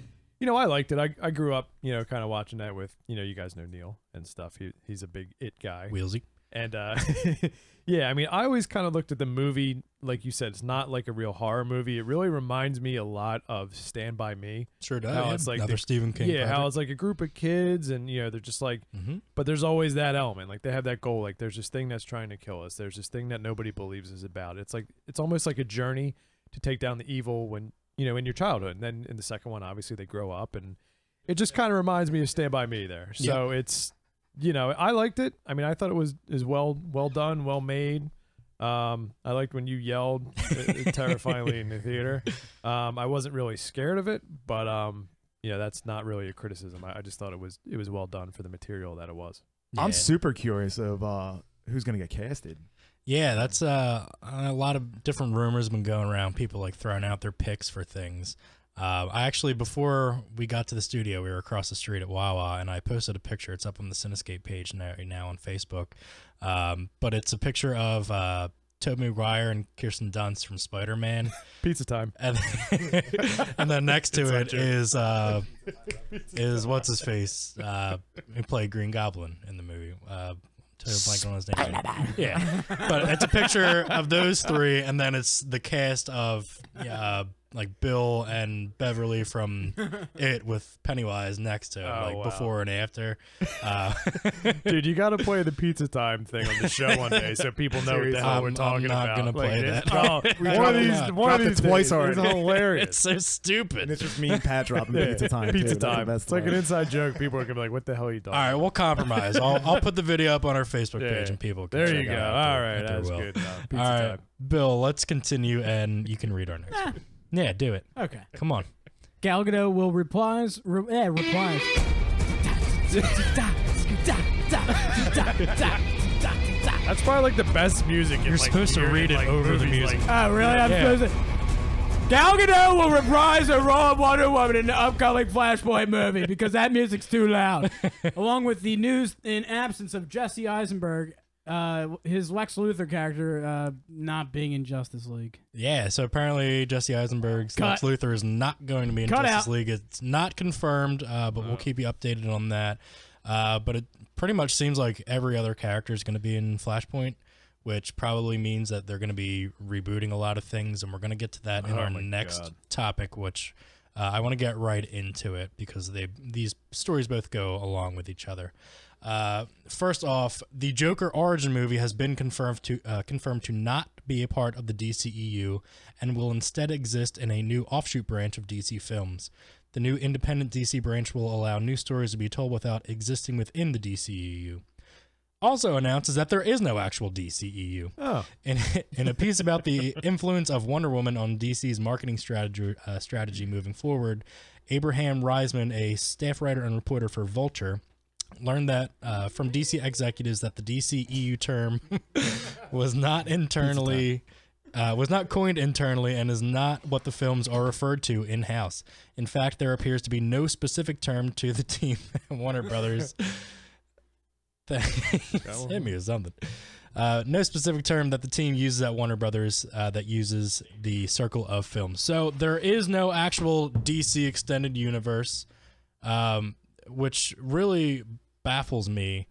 I liked it. I grew up, kind of watching that with, you guys know Neil and stuff. He's a big It guy. Wheelsy. And, yeah, I mean, I always kind of looked at the movie, like you said, it's not like a real horror movie. It really reminds me a lot of Stand By Me. Sure does. How it's like another Stephen King project. project. How it's like a group of kids, and, they're just like, but there's always that element. Like, they have that goal. Like, there's this thing that's trying to kill us. There's this thing that nobody believes is about. It's like, it's almost like a journey to take down the evil when, in your childhood. And then in the second one, obviously they grow up, and it just kind of reminds me of Stand By Me there. So it's, I liked it. I mean, I thought it was well done, well made. I liked when you yelled terrifyingly in the theater. I wasn't really scared of it, but that's not really a criticism. I just thought it was well done for the material that it was. Yeah. I'm super curious of who's going to get casted. Yeah, that's a lot of different rumors have been going around. People like throwing out their picks for things. I actually, before we got to the studio, we were across the street at Wawa, and I posted a picture. It's up on the Cinescape page now on Facebook. But it's a picture of Tobey Maguire and Kirsten Dunst from Spider-Man. Pizza time. And then next to it is what's his face? Who played Green Goblin in the movie. Blank on his name. Yeah, but it's a picture of those three, and then it's the cast of like Bill and Beverly from It with Pennywise next to it, before and after. Dude, you got to play the Pizza Time thing on the show one day so people know what the hell we're talking about. I'm not gonna play that. One of these twice already. It's hilarious. It's so stupid. And it's just me and Pat dropping the Pizza Time. Pizza too. Time. That's It's like an inside joke. People are gonna be like, "What the hell are you talking?" All right, we'll compromise. I'll put the video up on our Facebook page, and people can there check you go. it out All right, that's good. Pizza All right, Time. Bill, let's continue, and you can read our next one. Yeah, do it. Okay. Come on. Gal Gadot will replies. That's probably like the best music. You're supposed to read it over the music. Oh, really? I'm supposed to. Gal Gadot will reprise her role of Wonder Woman in the upcoming Flashpoint movie because that music's too loud. Along with the news in absence of Jesse Eisenberg, his Lex Luthor character not being in Justice League. Yeah, so apparently Jesse Eisenberg's Lex Luthor is not going to be in Justice League. It's not confirmed, but we'll keep you updated on that. But it pretty much seems like every other character is going to be in Flashpoint, which probably means that they're going to be rebooting a lot of things, and we're going to get to that in our next topic, which I want to get right into it because these stories both go along with each other. First off, the Joker origin movie has been confirmed to not be a part of the DCEU and will instead exist in a new offshoot branch of DC Films. The new independent DC branch will allow new stories to be told without existing within the DCEU. Also announces that there is no actual DCEU. Oh. In a piece about the influence of Wonder Woman on DC's marketing strategy moving forward, Abraham Reisman, a staff writer and reporter for Vulture, learned that from DC executives that the DCEU term was not coined internally and is not what the films are referred to in-house. In fact, there appears to be no specific term to the team at Warner Brothers Thanks. Hit me with something. No specific term that the team uses at Warner Brothers that uses the circle of films. So there is no actual DC extended universe, which really baffles me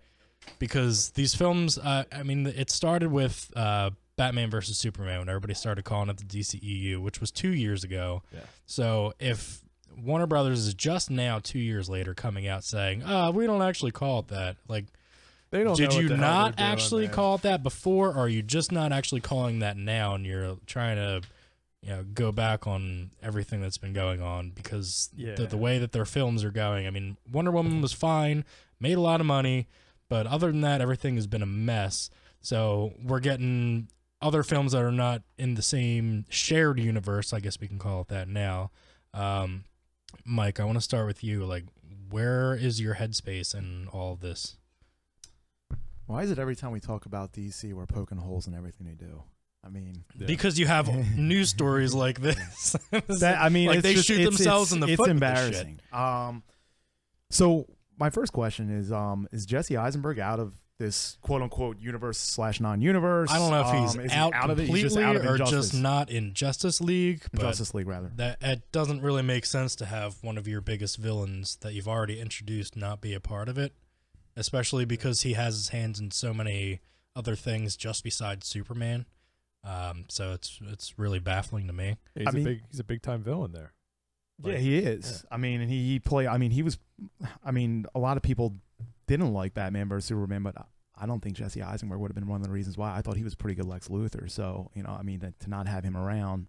because these films, I mean, it started with Batman versus Superman when everybody started calling it the DCEU, which was 2 years ago. Yeah. So if Warner Brothers is just now 2 years later coming out saying, we don't actually call it that, like, they don't did know you what the hell not they're doing, actually man. call it that before, or are you just not actually calling that now and you're trying to go back on everything that's been going on because the way that their films are going? I mean, Wonder Woman was fine, made a lot of money, but other than that, everything has been a mess. So we're getting other films that are not in the same shared universe, I guess we can call it that now. Mike, I want to start with you. Like, where is your headspace in all of this? Why is it every time we talk about DC, we're poking holes in everything they do? I mean, because you have news stories like this. Like they shoot themselves in the foot. It's embarrassing. So my first question is Jesse Eisenberg out of this quote unquote universe / non-universe? I don't know if he's out completely or just not in Justice League. Justice League, rather. That it doesn't really make sense to have one of your biggest villains that you've already introduced not be a part of it, especially because he has his hands in so many other things just besides Superman. So it's really baffling to me. He's a big time villain there. Yeah, he is. Yeah. I mean, and he played. I mean, he was. I mean, a lot of people didn't like Batman versus Superman, but I don't think Jesse Eisenberg would have been one of the reasons why. I thought he was pretty good Lex Luthor. So I mean, to not have him around,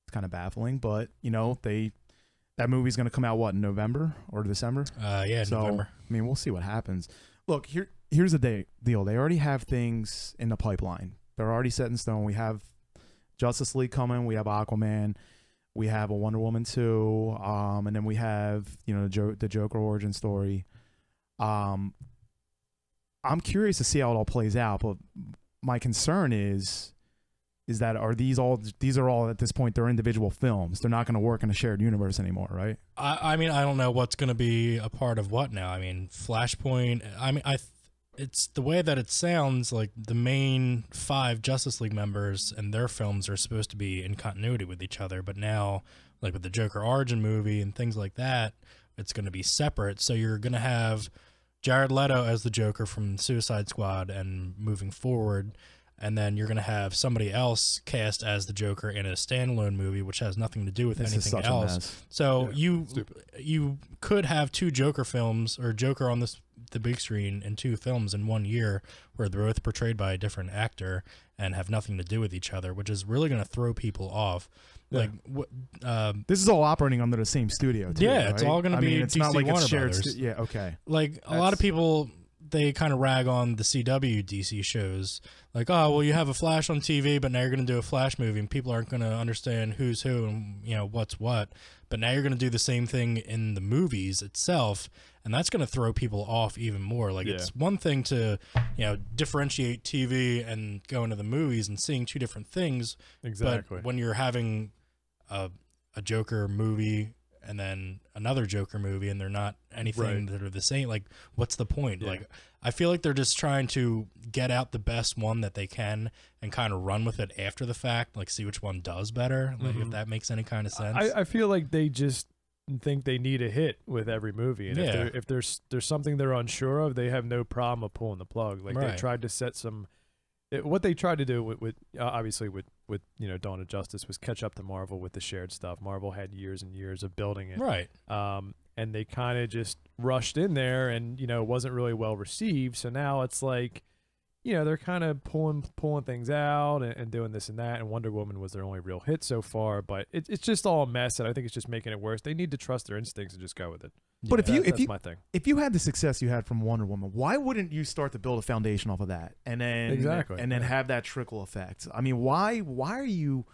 it's kind of baffling. But that movie's going to come out in November or December? November. I mean, we'll see what happens. Look, here's the deal. They already have things in the pipeline. They're already set in stone. We have Justice League coming. We have Aquaman. We have a Wonder Woman 2. And then we have the Joker origin story. I'm curious to see how it all plays out. But my concern is that these are all at this point, they're individual films. They're not going to work in a shared universe anymore, right? I mean, I don't know what's going to be a part of what now. I mean, Flashpoint. I mean, it's the way that it sounds like the main 5 Justice League members and their films are supposed to be in continuity with each other, but now, like with the Joker origin movie and things like that, it's going to be separate. So you're going to have Jared Leto as the Joker from Suicide Squad and moving forward, and then you're going to have somebody else cast as the Joker in a standalone movie, which has nothing to do with anything else. So you could have 2 Joker films, or Joker on the big screen in 2 films in 1 year, where they're both portrayed by a different actor and have nothing to do with each other, which is really going to throw people off. Yeah. Like, this is all operating under the same studio, too. Yeah, right? it's all going to be it's DC not like Warner it's shared. Brothers. Yeah, okay. Like a lot of people, they kind of rag on the CW DC shows, like, oh, well, you have a Flash on TV, but now you're going to do a Flash movie, and people aren't going to understand who's who and what's what. But now you're going to do the same thing in the movies itself, and that's going to throw people off even more. Like, it's one thing to differentiate TV and go into the movies and seeing 2 different things. Exactly. But when you're having a Joker movie and then another Joker movie, and they're not anything that are the same, like, what's the point? Yeah. Like, I feel like they're just trying to get out the best one that they can and kind of run with it after the fact, like see which one does better, like if that makes any kind of sense. I feel like they just think they need a hit with every movie, and if there's something they're unsure of, they have no problem of pulling the plug. Like they tried to set some. What they tried to do with obviously with Dawn of Justice was catch up to Marvel with the shared stuff. Marvel had years and years of building it, right? And they kind of just rushed in there, and wasn't really well received. So now it's like, they're kind of pulling things out and doing this and that. And Wonder Woman was their only real hit so far, but it's just all a mess, and I think it's just making it worse. They need to trust their instincts and just go with it. But that's my thing. If you had the success you had from Wonder Woman, why wouldn't you start to build a foundation off of that, and then have that trickle effect? I mean, why are you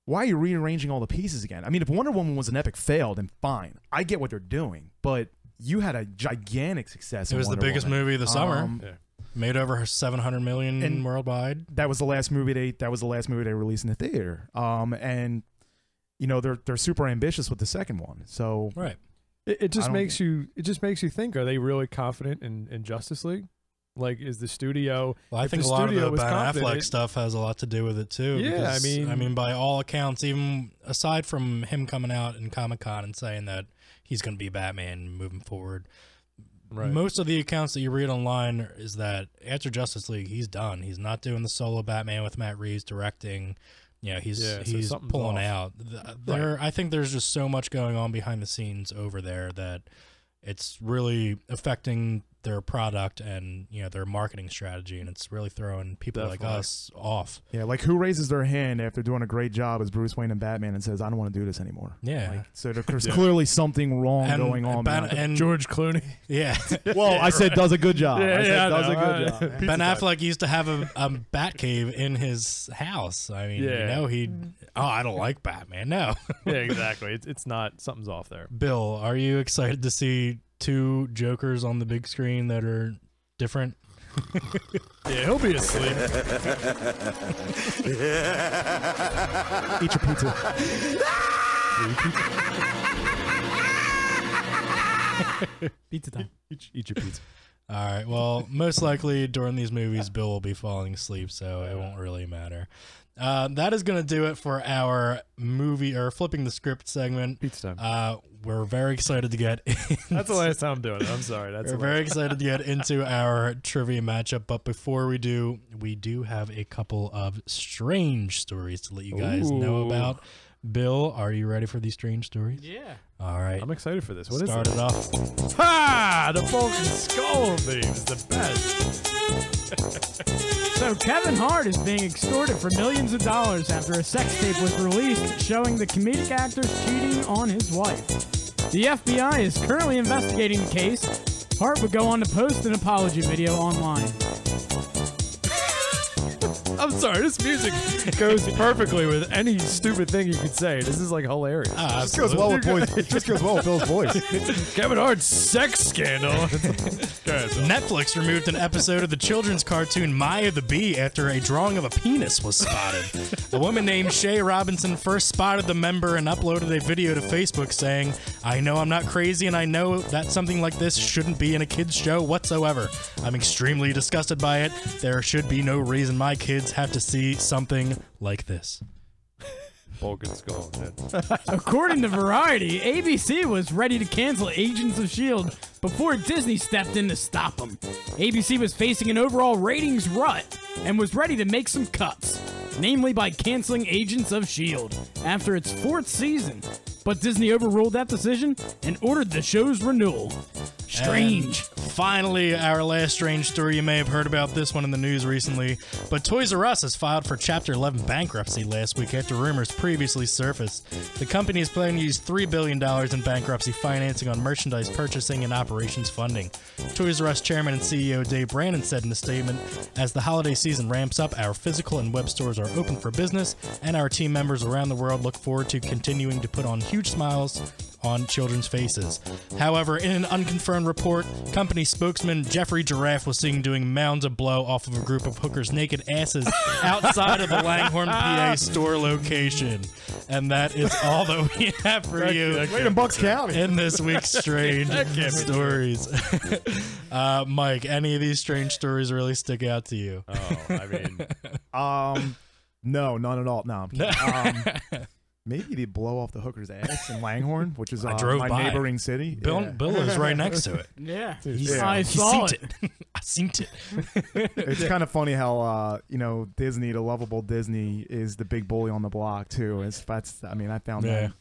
rearranging all the pieces again? I mean, if Wonder Woman was an epic fail, then fine, I get what they're doing. But you had a gigantic success. It was the biggest movie of the summer. Made over 700 million worldwide. That was the last movie they released in the theater. And they're super ambitious with the second one. So It just makes you think, are they really confident in Justice League? Like, is the studio? Well, I if think the a lot of studio the was Ben confident, Affleck stuff has a lot to do with it too. Yeah, because, I mean, by all accounts, even aside from him coming out in Comic-Con and saying that he's going to be Batman moving forward, most of the accounts that you read online is that after Justice League, he's done. He's not doing the solo Batman with Matt Reeves directing. He's pulling out. I think there's just so much going on behind the scenes over there that it's really affecting their product and their marketing strategy, and it's really throwing people like us off. Yeah, like who raises their hand after doing a great job as Bruce Wayne and Batman and says, "I don't want to do this anymore." Yeah, so there's clearly something wrong going on. And George Clooney. Yeah. Well, I said does a good job. Does a good job. Ben Affleck used to have a bat cave in his house. I mean, I don't like Batman. No. Yeah, exactly. It's not, something's off there. Bill, are you excited to see 2 Jokers on the big screen that are different? Yeah, he'll be asleep. Eat your pizza. Pizza time. Eat your pizza. All right. Well, most likely during these movies, Bill will be falling asleep, so it won't really matter. That is going to do it for our movie or flipping the script segment. Pizza time. We're very excited to get That's the last time I'm doing it. I'm sorry. We're very excited to get into our trivia matchup, but before we do have a couple of strange stories to let you guys know about. Bill, are you ready for these strange stories? Yeah. All right. I'm excited for this. What is it? Start it off. Ha! The Vulcan Skull theme is the best. So Kevin Hart is being extorted for millions of dollars after a sex tape was released showing the comedic actor cheating on his wife. The FBI is currently investigating the case. Hart would go on to post an apology video online. I'm sorry, this music goes perfectly with any stupid thing you could say. This is like hilarious. It just goes well with Bill's voice. Kevin Hart's sex scandal. Netflix removed an episode of the children's cartoon Maya the Bee after a drawing of a penis was spotted. A woman named Shay Robinson first spotted the member and uploaded a video to Facebook saying, "I know I'm not crazy and I know that something like this shouldn't be in a kid's show whatsoever. I'm extremely disgusted by it. There should be no reason my kids have to see something like this." Vulcan Skull. According to Variety, ABC was ready to cancel Agents of S.H.I.E.L.D. before Disney stepped in to stop them. ABC was facing an overall ratings rut and was ready to make some cuts, namely by canceling Agents of S.H.I.E.L.D. after its 4th season. But Disney overruled that decision and ordered the show's renewal. Strange. And finally, our last strange story. You may have heard about this one in the news recently, but Toys R Us has filed for Chapter 11 bankruptcy last week after rumors previously surfaced. The company is planning to use $3 billion in bankruptcy financing on merchandise purchasing and operations funding. Toys R Us chairman and CEO Dave Brandon said in a statement, "As the holiday season ramps up, our physical and web stores are open for business, and our team members around the world look forward to continuing to put on huge smiles on children's faces." However, in an unconfirmed report, company spokesman Jeffrey Giraffe was seen doing mounds of blow off of a group of hookers' naked asses outside of the Langhorne, PA store location. And that is all that we have for you Right in Bucks County. in this week's strange stories. Mike, any of these strange stories really stick out to you? Oh, I mean, no, none at all. No, I'm kidding. Maybe they blow off the hooker's ass in Langhorne, which is I drove my by. neighboring city. Bill is right next to it. Yeah. I saw it. I seen it. It's kind of funny how Disney, the lovable Disney, is the big bully on the block too. I found that.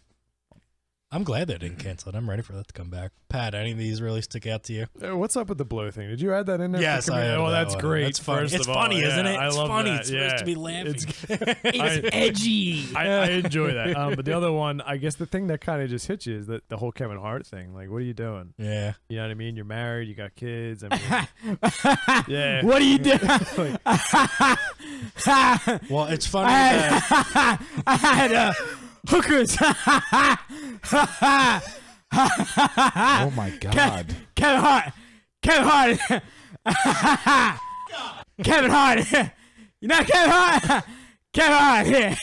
I'm glad they didn't cancel it. I'm ready for that to come back. Pat, any of these really stick out to you? what's up with the blow thing? Did you add that in there? Yes, I added Oh, that that's one. great. That's funny. First It's of all. funny, isn't it? I It's love funny. that. It's supposed to be laughing. It's edgy. I enjoy that. But the other one, I guess the thing that kind of just hits you is that the whole Kevin Hart thing. Like, what are you doing? Yeah. You know what I mean? You're married. You got kids. I mean, yeah. What are you doing? Well, it's funny I had hookers. Oh my God. Kevin Hart. Kevin Hart. You're not Kevin Hart. Kevin Hart here.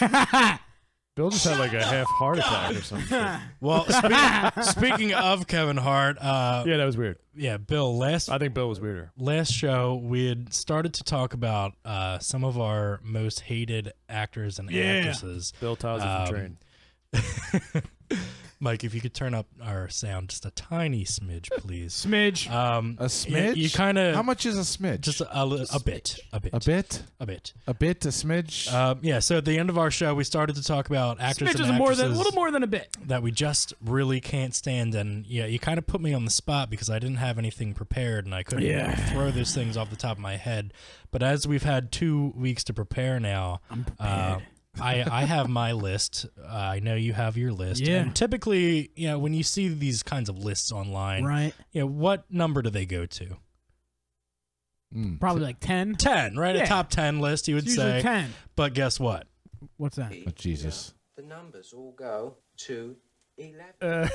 Bill just had like a half heart attack or something. Well, speaking of Kevin Hart, yeah, that was weird. Yeah, Bill. I think Bill was weirder. Last show, we had started to talk about some of our most hated actors and actresses. Bill Towser from Train. Mike, if you could turn up our sound just a tiny smidge, please. Smidge. A smidge? You kind of. How much is a smidge? Just a bit. A bit? A bit. A bit? A smidge? Yeah, so at the end of our show, we started to talk about actors Smidge and is actresses a little more than a bit. that we just really can't stand. And yeah, you kind of put me on the spot because I didn't have anything prepared and I couldn't throw those things off the top of my head. But as we've had 2 weeks to prepare now, I'm prepared. I have my list. I know you have your list. Yeah. And typically, when you see these kinds of lists online, Right. What number do they go to? Probably like 10. 10, right? Yeah. A top 10 list, you would It's say. usually 10. But guess what? What's that? Oh, Jesus. The numbers all go to 11.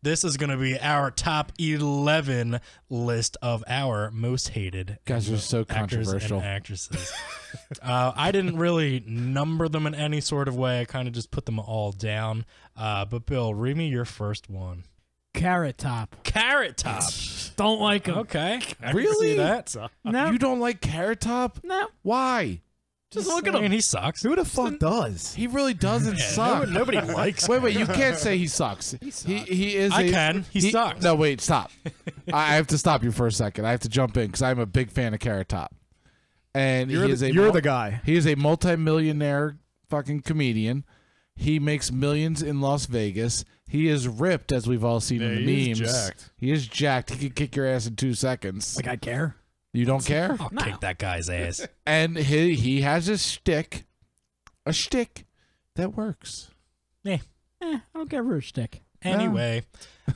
This is going to be our top 11 list of our most hated Guys are so actors controversial. and actresses. I didn't really number them in any sort of way. I kind of just put them all down. But Bill, read me your first one. Carrot Top. Carrot Top. Don't like him. Okay. I can Really? see that. No. You don't like Carrot Top? No. Why? Just look at him. And he sucks. Who the fuck does? He really doesn't suck. Nobody likes Wait, you can't say he sucks. He is. I can. He sucks. No, wait, stop. I have to stop you for a second. I have to jump in because I'm a big fan of Carrot Top. And You're the guy. He is a multi-millionaire fucking comedian. He makes millions in Las Vegas. He is ripped, as we've all seen in the he memes. is jacked. He is jacked. He could kick your ass in 2 seconds. Like I care. You don't care? I'll kick that guy's ass. And he has a shtick that works. I don't care for a stick. Anyway,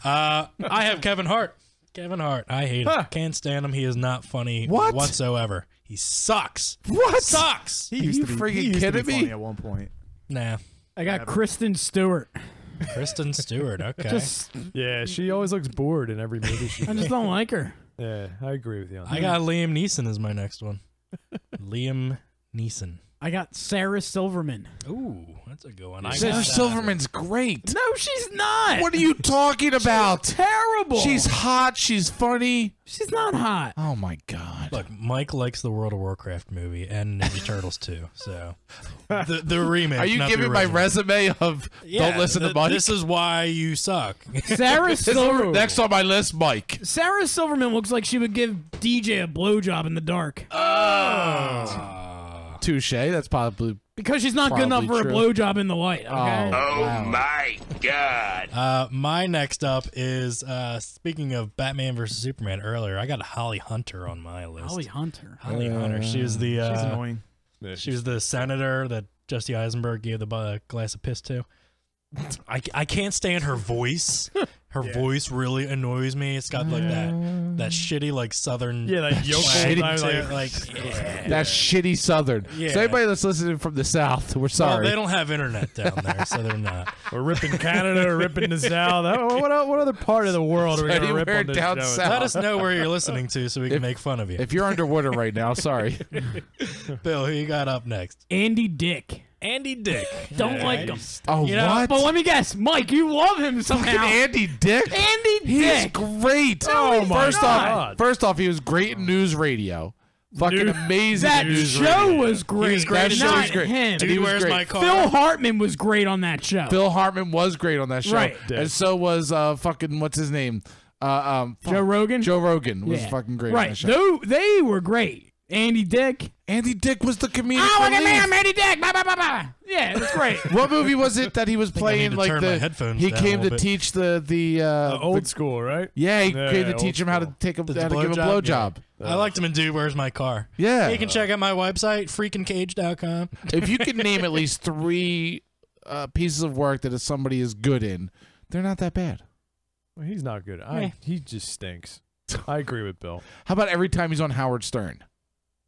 I have Kevin Hart. Kevin Hart. I hate him. Can't stand him. He is not funny whatsoever. He sucks. What? Sucks. He used to be kidding me? funny at one point. Nah. I got Kristen Stewart. Kristen Stewart. Okay. Yeah, she always looks bored in every movie she I just don't like her. Yeah, I agree with you on that. I got Liam Neeson as my next one. Liam Neeson. I got Sarah Silverman. Ooh, that's a good one. Sarah Silverman's great. No, she's not. What are you talking about? She's terrible. She's hot. She's funny. She's not hot. Oh my god. Look, Mike likes the World of Warcraft movie and Ninja Turtles too. So the remake. Are you not giving the my original. resume of don't listen to Mike? This is why you suck. Sarah Silverman. Next on my list, Mike. Sarah Silverman looks like she would give DJ a blowjob in the dark. Touche. That's probably Because she's not good enough for true. a blowjob in the light. Okay? Oh my God. My next up is speaking of Batman versus Superman earlier. I got Holly Hunter on my list. Holly Hunter. Holly Hunter. She was the She's annoying. she was the senator that Jesse Eisenberg gave the glass of piss to. I can't stand her voice. Her voice really annoys me. It's got like that shitty like southern like yokel twang time, to it, like that shitty Southern. Yeah. So anybody that's listening from the South, we're well, sorry. they don't have internet down there, so they're not. we're ripping Canada, or ripping the South. What other part of the world are we going to rip Anywhere on this down show? south. Let us know where you're listening to so we can make fun of you. If you're underwater right now, sorry. Bill, who you got up next? Andy Dick. Andy Dick. Don't like him. Oh, You know, what? But let me guess, Mike, you love him somehow. Fucking Andy Dick? Andy He's Dick. great. Oh, my God. First off, he was great in news radio. Fucking amazing That news show radio. was great. He was great. That show Not was great. him. And he Dude, was where's great. my car? Phil Hartman was great on that show. Phil Hartman was great on that show. Right. And so was fucking what's his name? Joe Rogan. Joe Rogan was Yeah. fucking great on that Right. show. They were great. Andy Dick. Andy Dick was the comedic Oh, look at me, relief. I'm Andy Dick. Blah, blah, blah, blah. Yeah, it was great. What movie was it that he was I need playing? to Like turn my headphones he down a came to little bit. teach the Old school, right? yeah, he Yeah, came to old teach him how to school. take a The how to give a blowjob? blowjob. I liked him in Dude, Where's My Car? Yeah. You can check out my website, freakincage.com. If you can name at least 3 pieces of work that somebody is good in, they're not that bad. Well, he's not good. He just stinks. I agree with Bill. How about every time he's on Howard Stern?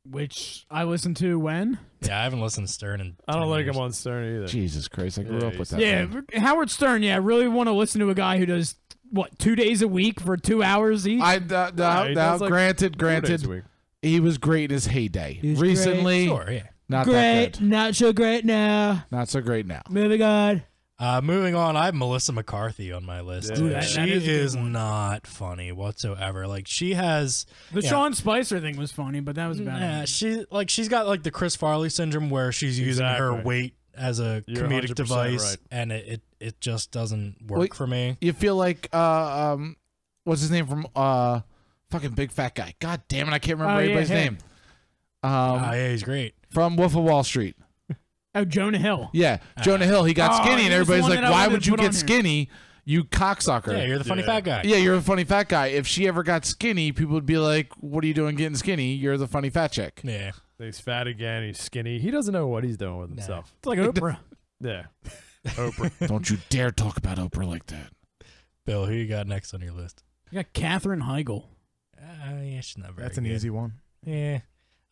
Which I listened to when? Yeah, I haven't listened to Stern in I don't 10 like years. him on Stern either. Jesus Christ, I grew up with that. Yeah, man. Howard Stern. Yeah, I really want to listen to a guy who does, 2 days a week for 2 hours each? Now, he does like granted, 4 days a week. he was great in his heyday. He was Recently, Sure, yeah. Not great, that good. not so great now. Not so great now. Moving on. Moving on, I have Melissa McCarthy on my list. Dude, she is not funny whatsoever. Like she has The Sean Spicer thing was funny, but that was about it. she's got like the Chris Farley syndrome where she's using her weight as a comedic 100% device, right. and it just doesn't work for me. You feel like what's his name from fucking big fat guy? God damn it, I can't remember anybody's name. Yeah, he's great. From Wolf of Wall Street. Oh, Jonah Hill. Yeah, Jonah Hill. He got skinny, and everybody's like, "Why would you get skinny, you cocksucker?" Yeah, you're the funny fat guy. Yeah, you're a funny fat guy. If she ever got skinny, people would be like, "What are you doing getting skinny? You're the funny fat chick." Yeah. He's fat again. He's skinny. He doesn't know what he's doing with himself. It's like Oprah. Yeah. Oprah. Don't you dare talk about Oprah like that. Bill, who you got next on your list? You got Katherine Heigl. Yeah, she's not very That's an good. easy one. Yeah.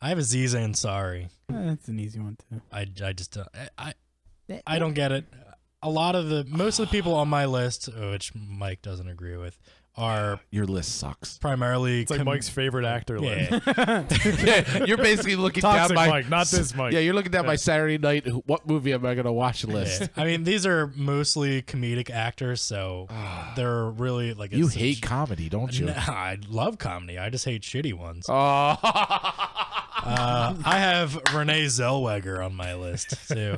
I have Aziza Ansari. That's an easy one too. I just don't I don't get it. Most of the people on my list, which Mike doesn't agree with, are your list sucks. Primarily, it's like Mike's favorite actor list. Yeah, you're basically looking Toxic down my Mike, not this Mike. Yeah, you're looking down my Saturday night. What movie am I going to watch list? Yeah. I mean, these are mostly comedic actors, so they're really like. You hate comedy, don't you? No, I love comedy. I just hate shitty ones. Oh. I have Renee Zellweger on my list too.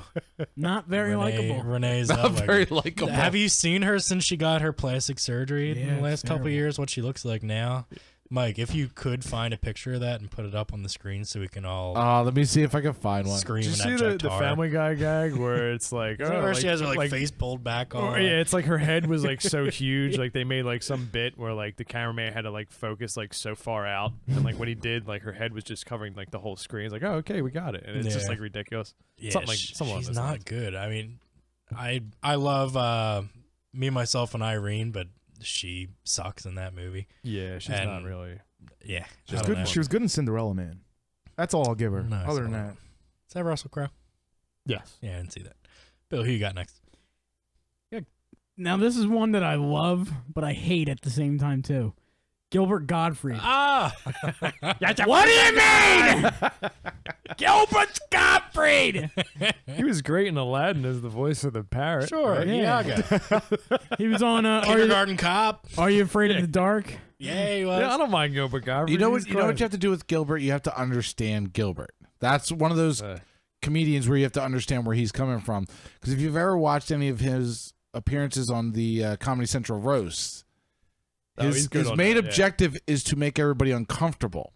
Not very likable. Renee Zellweger. Not very likable. Have you seen her since she got her plastic surgery in the last couple of years? What she looks like now, Mike? If you could find a picture of that and put it up on the screen so we can all. Let me see if I can find one. Scream. Did you see the Family Guy gag where it's like, where like, she has her like face pulled back on? Yeah, it's like her head was like so huge. Like they made like some bit where like the cameraman had to like focus like so far out, and like when he did, like her head was just covering like the whole screen. It's like, oh, okay, we got it, and it's just like ridiculous. Yeah, something like someone she's not good. I mean, I love Me, Myself, and Irene, but she sucks in that movie. Yeah, she's not really. Yeah, she's good. She was good in Cinderella Man. That's all I'll give her. No, Other than that, is that Russell Crowe? Yes. Yeah, I didn't see that. Bill, who you got next? Now this is one that I love, but I hate at the same time too. Gilbert Gottfried. Ah! What do you mean? Gilbert Gottfried. He was great in Aladdin as the voice of the parrot. Sure, right? yeah. He was on Kindergarten Cop. Are You Afraid of the Dark? Yeah, he was. Yeah, I don't mind Gilbert Gottfried. You know what you have to do with Gilbert? You have to understand Gilbert. That's one of those comedians where you have to understand where he's coming from. Because if you've ever watched any of his appearances on the Comedy Central roast, his main objective is to make everybody uncomfortable.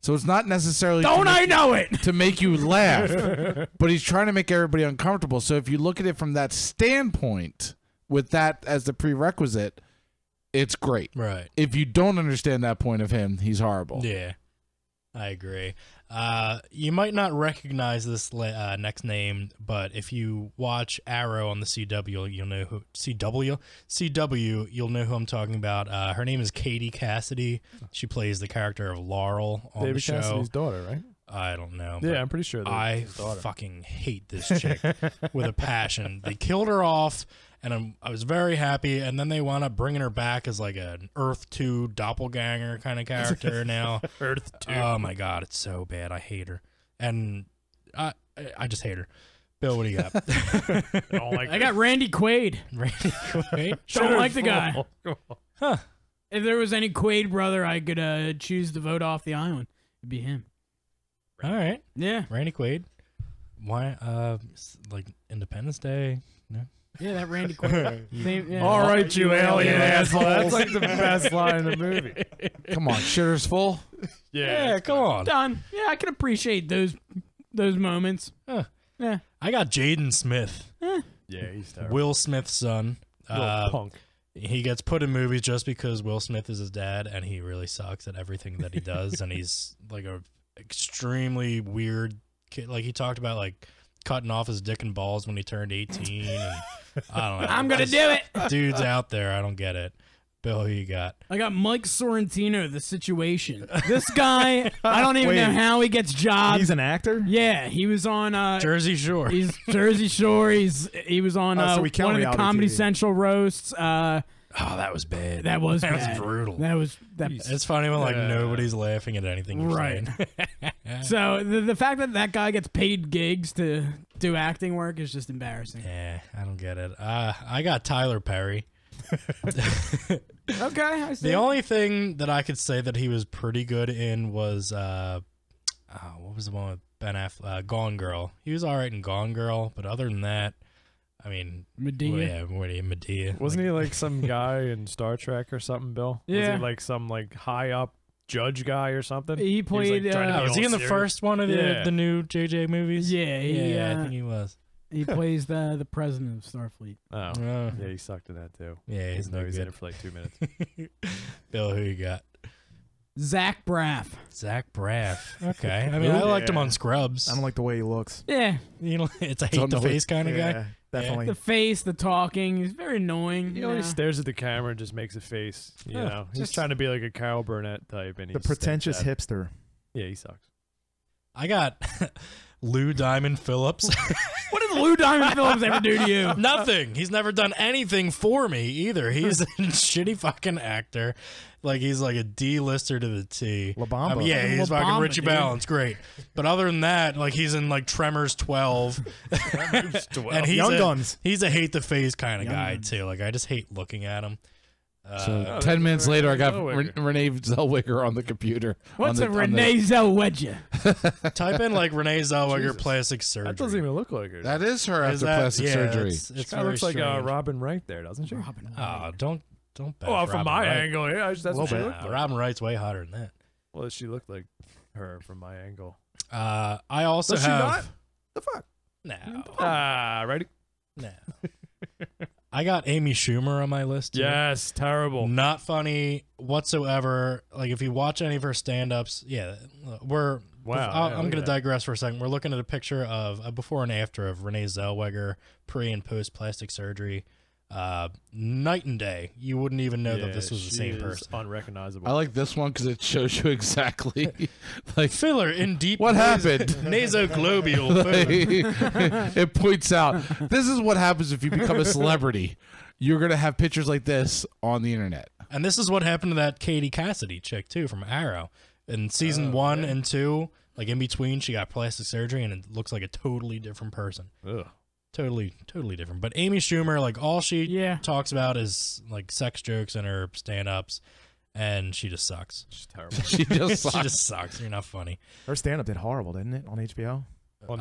So it's not necessarily to make you laugh, but he's trying to make everybody uncomfortable. So if you look at it from that standpoint, with that as the prerequisite, it's great. Right. If you don't understand that point of him, he's horrible. Yeah, I agree. You might not recognize this next name, but if you watch Arrow on the CW, you'll know who you'll know who I'm talking about. Her name is Katie Cassidy. She plays the character of Laurel on the show. David Cassidy's daughter, right? I don't know. Yeah, I'm pretty sure. I fucking hate this chick with a passion. They killed her off, and I was very happy. And then they wound up bringing her back as like an Earth 2 doppelganger kind of character now. Earth 2. Oh my god, it's so bad. I hate her, and I just hate her. Bill, what do you got? I got Randy Quaid. Randy Quaid. Don't like the guy. Huh? If there was any Quaid brother I could choose to vote off the island, it'd be him. All right. Yeah. Randy Quaid. Why? Like Independence Day. No. Yeah, that Randy Quaid. All right, you alien asshole. That's like the best line in the movie. Come on, shitter's full. Yeah, come on. Done. Yeah, I can appreciate those moments. Huh. Yeah. I got Jaden Smith. Yeah, he's terrible. Will Smith's son. Punk. He gets put in movies just because Will Smith is his dad, and he really sucks at everything that he does. And he's like a extremely weird kid. Like he talked about like cutting off his dick and balls when he turned 18. And I don't know. I'm gonna do it. Dude's out there. I don't get it. Bill, who you got? I got Mike Sorrentino, The Situation. This guy, I don't even know how he gets jobs. He's an actor? Yeah, he was on Jersey Shore. He's Jersey Shore. He was on so we count one of the reality Comedy TV. Central roasts. Oh, that was bad. That was brutal. That was It's funny when like nobody's laughing at anything you're saying. So the fact that that guy gets paid gigs to do acting work is just embarrassing. Yeah, I don't get it. I got Tyler Perry. Okay, I see. The only thing that I could say that he was pretty good in was what was the one with Ben Affleck? Gone Girl. He was all right in Gone Girl, but other than that, I mean, Medea. Medea. Wasn't he like some guy in Star Trek or something, Bill? Yeah. Was he like some like high up judge guy or something? He played. Was he in the first one of the new JJ movies? Yeah, I think he was. He plays the president of Starfleet. Oh, yeah, he sucked in that too. Yeah, he's no he's in good. it for like 2 minutes. Bill, who you got? Zach Braff. Zach Braff. Okay. I mean, I liked him on Scrubs. I don't like the way he looks. Yeah. You know, it's a hate the face kind of guy. Definitely. The face, the talking, he's very annoying. He always stares at the camera and just makes a face. You know, he's trying to be like a Carol Burnett type, and The pretentious hipster. Yeah, he sucks. I got Lou Diamond Phillips. What did Lou Diamond Phillips ever do to you? Nothing. He's never done anything for me either. He's a shitty fucking actor. Like, he's like a D-lister to the T. La Bamba. I mean, yeah, he's La fucking Bamba, Richie dude. Valens. Great. But other than that, like, he's in like Tremors 12. And he's Young Guns. He's a hate the face kind of Young guy Guns. too. Like, I just hate looking at him. So 10 minutes later, I got Zellweger. Renee Zellweger on the computer. What's on a the, Renee Zellweger? Type in like Renee Zellweger plastic surgery. That doesn't even look like her. That is her Is after that- plastic yeah, surgery. It's She very looks like strange. Robin Wright there, doesn't she? Oh, don't bash Well, from Robin my Wright. angle, yeah, that's what she bit. looked like. Robin Wright's way hotter than that. Well, she looked like her from my angle. I also Does she have not? The fuck? no, Ready? no. I got Amy Schumer on my list. Too. Yes, terrible. Not funny whatsoever. Like, if you watch any of her stand-ups, yeah, we're. Wow, yeah, I'm look going to at that. digress for a second. We're looking at a picture of a before and after of Renee Zellweger pre and post plastic surgery. Night and day. You wouldn't even know that this was the same person. Unrecognizable. I like this one because it shows you exactly like Filler in deep. what happened. Nasoglobial filler. It points out this is what happens if you become a celebrity. You're gonna have pictures like this on the internet. And this is what happened to that Katie Cassidy chick too from Arrow. In season 1 and 2, like in between, she got plastic surgery and it looks like a totally different person. Ugh. Totally different. But Amy Schumer, like, all she Yeah. talks about is like sex jokes in her stand-ups, and she just sucks. She's terrible. She just She just sucks. You're not funny. Her stand-up did horrible, didn't it, on HBO? On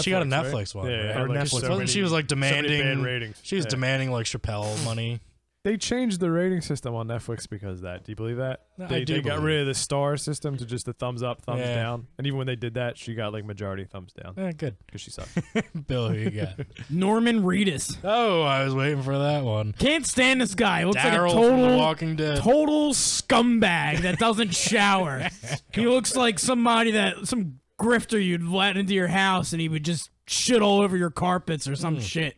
She got a Netflix, Netflix one. Yeah, right? it had, Or like, Netflix. so Wasn't many- she was like so many demanding bad ratings. She was Yeah. demanding like Chappelle money. They changed the rating system on Netflix because of that. Do you believe that? No, I They do got believe rid of the star system to just the thumbs up, thumbs Yeah. down. And even when they did that, she got like majority thumbs down Good. because she sucked. Bill, who you got? Norman Reedus. Oh, I was waiting for that one. Can't stand this guy. Looks Daryl like a from The total Walking Dead. total scumbag that doesn't shower. He looks like some grifter you'd let into your house and he would just shit all over your carpets or some shit.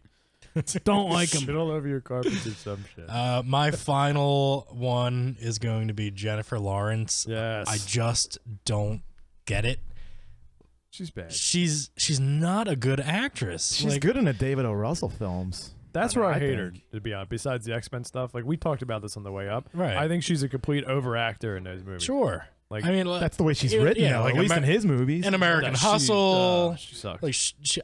Don't like him. Shit all over your carpets or some shit. My final one is going to be Jennifer Lawrence. Yes. I just don't get it. She's bad. She's not a good actress. She's Like, good in the David O. Russell films. That's where I hate think. her, to be honest. Besides the X-Men stuff, like we talked about this on the way up. Right. I think she's a complete over-actor in those movies. Sure. Like, I mean, That's the way she's written, yeah, though, like at least in his movies. An American That Hustle. she sucks. Like,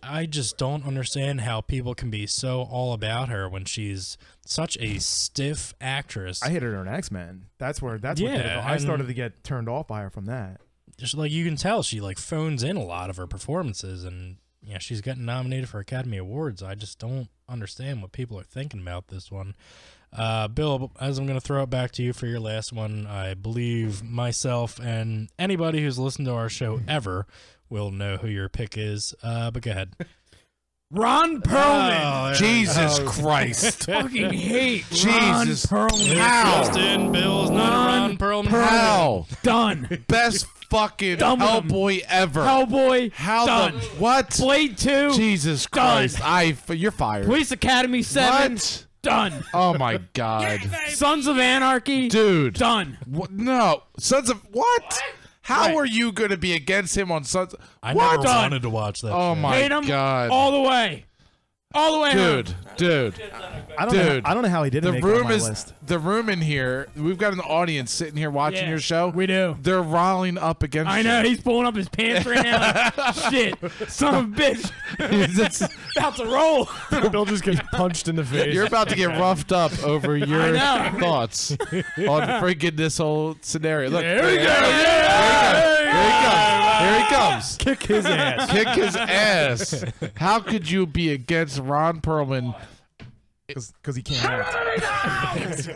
I just don't understand how people can be so all about her when she's such a stiff actress. I hated her in X-Men. That's what did it. I and- started to get turned off by her from that. Just like you can tell, she like phones in a lot of her performances, and yeah, she's getting nominated for Academy Awards. I just don't understand what people are thinking about this one. Bill, as I'm going to throw it back to you for your last one, I believe myself and anybody who's listened to our show ever will know who your pick is. But go ahead. Ron Perlman. Jesus Christ. Fucking hate Jesus. Ron Perlman. How? Justin, Bill's not Ron Perlman. How? Done. Best fucking Done with him. Hellboy ever. Hellboy. How done. the what? Blade 2. Jesus Done. Christ. You're fired. Police Academy 7. What? Done. Oh my God. Sons of Anarchy. Dude. Done. What? No. Sons of what? How are you going to be against him on Sons? I What? never Done. wanted to watch that. Oh show. my Hate him God. all the way. all the way home. Dude. I don't know how he didn't make it on my list. The room in here. We've got an audience sitting here watching your show. We do. They're riling up against. I know he's pulling up his pants right now. Shit, son of a bitch. It's about to roll. Bill just gets punched in the face. You're about to get roughed up over your thoughts on freaking this whole scenario. Look, here we go. Here he comes. Kick his ass. Kick his ass. How could you be against Ron Perlman? Because he can't act.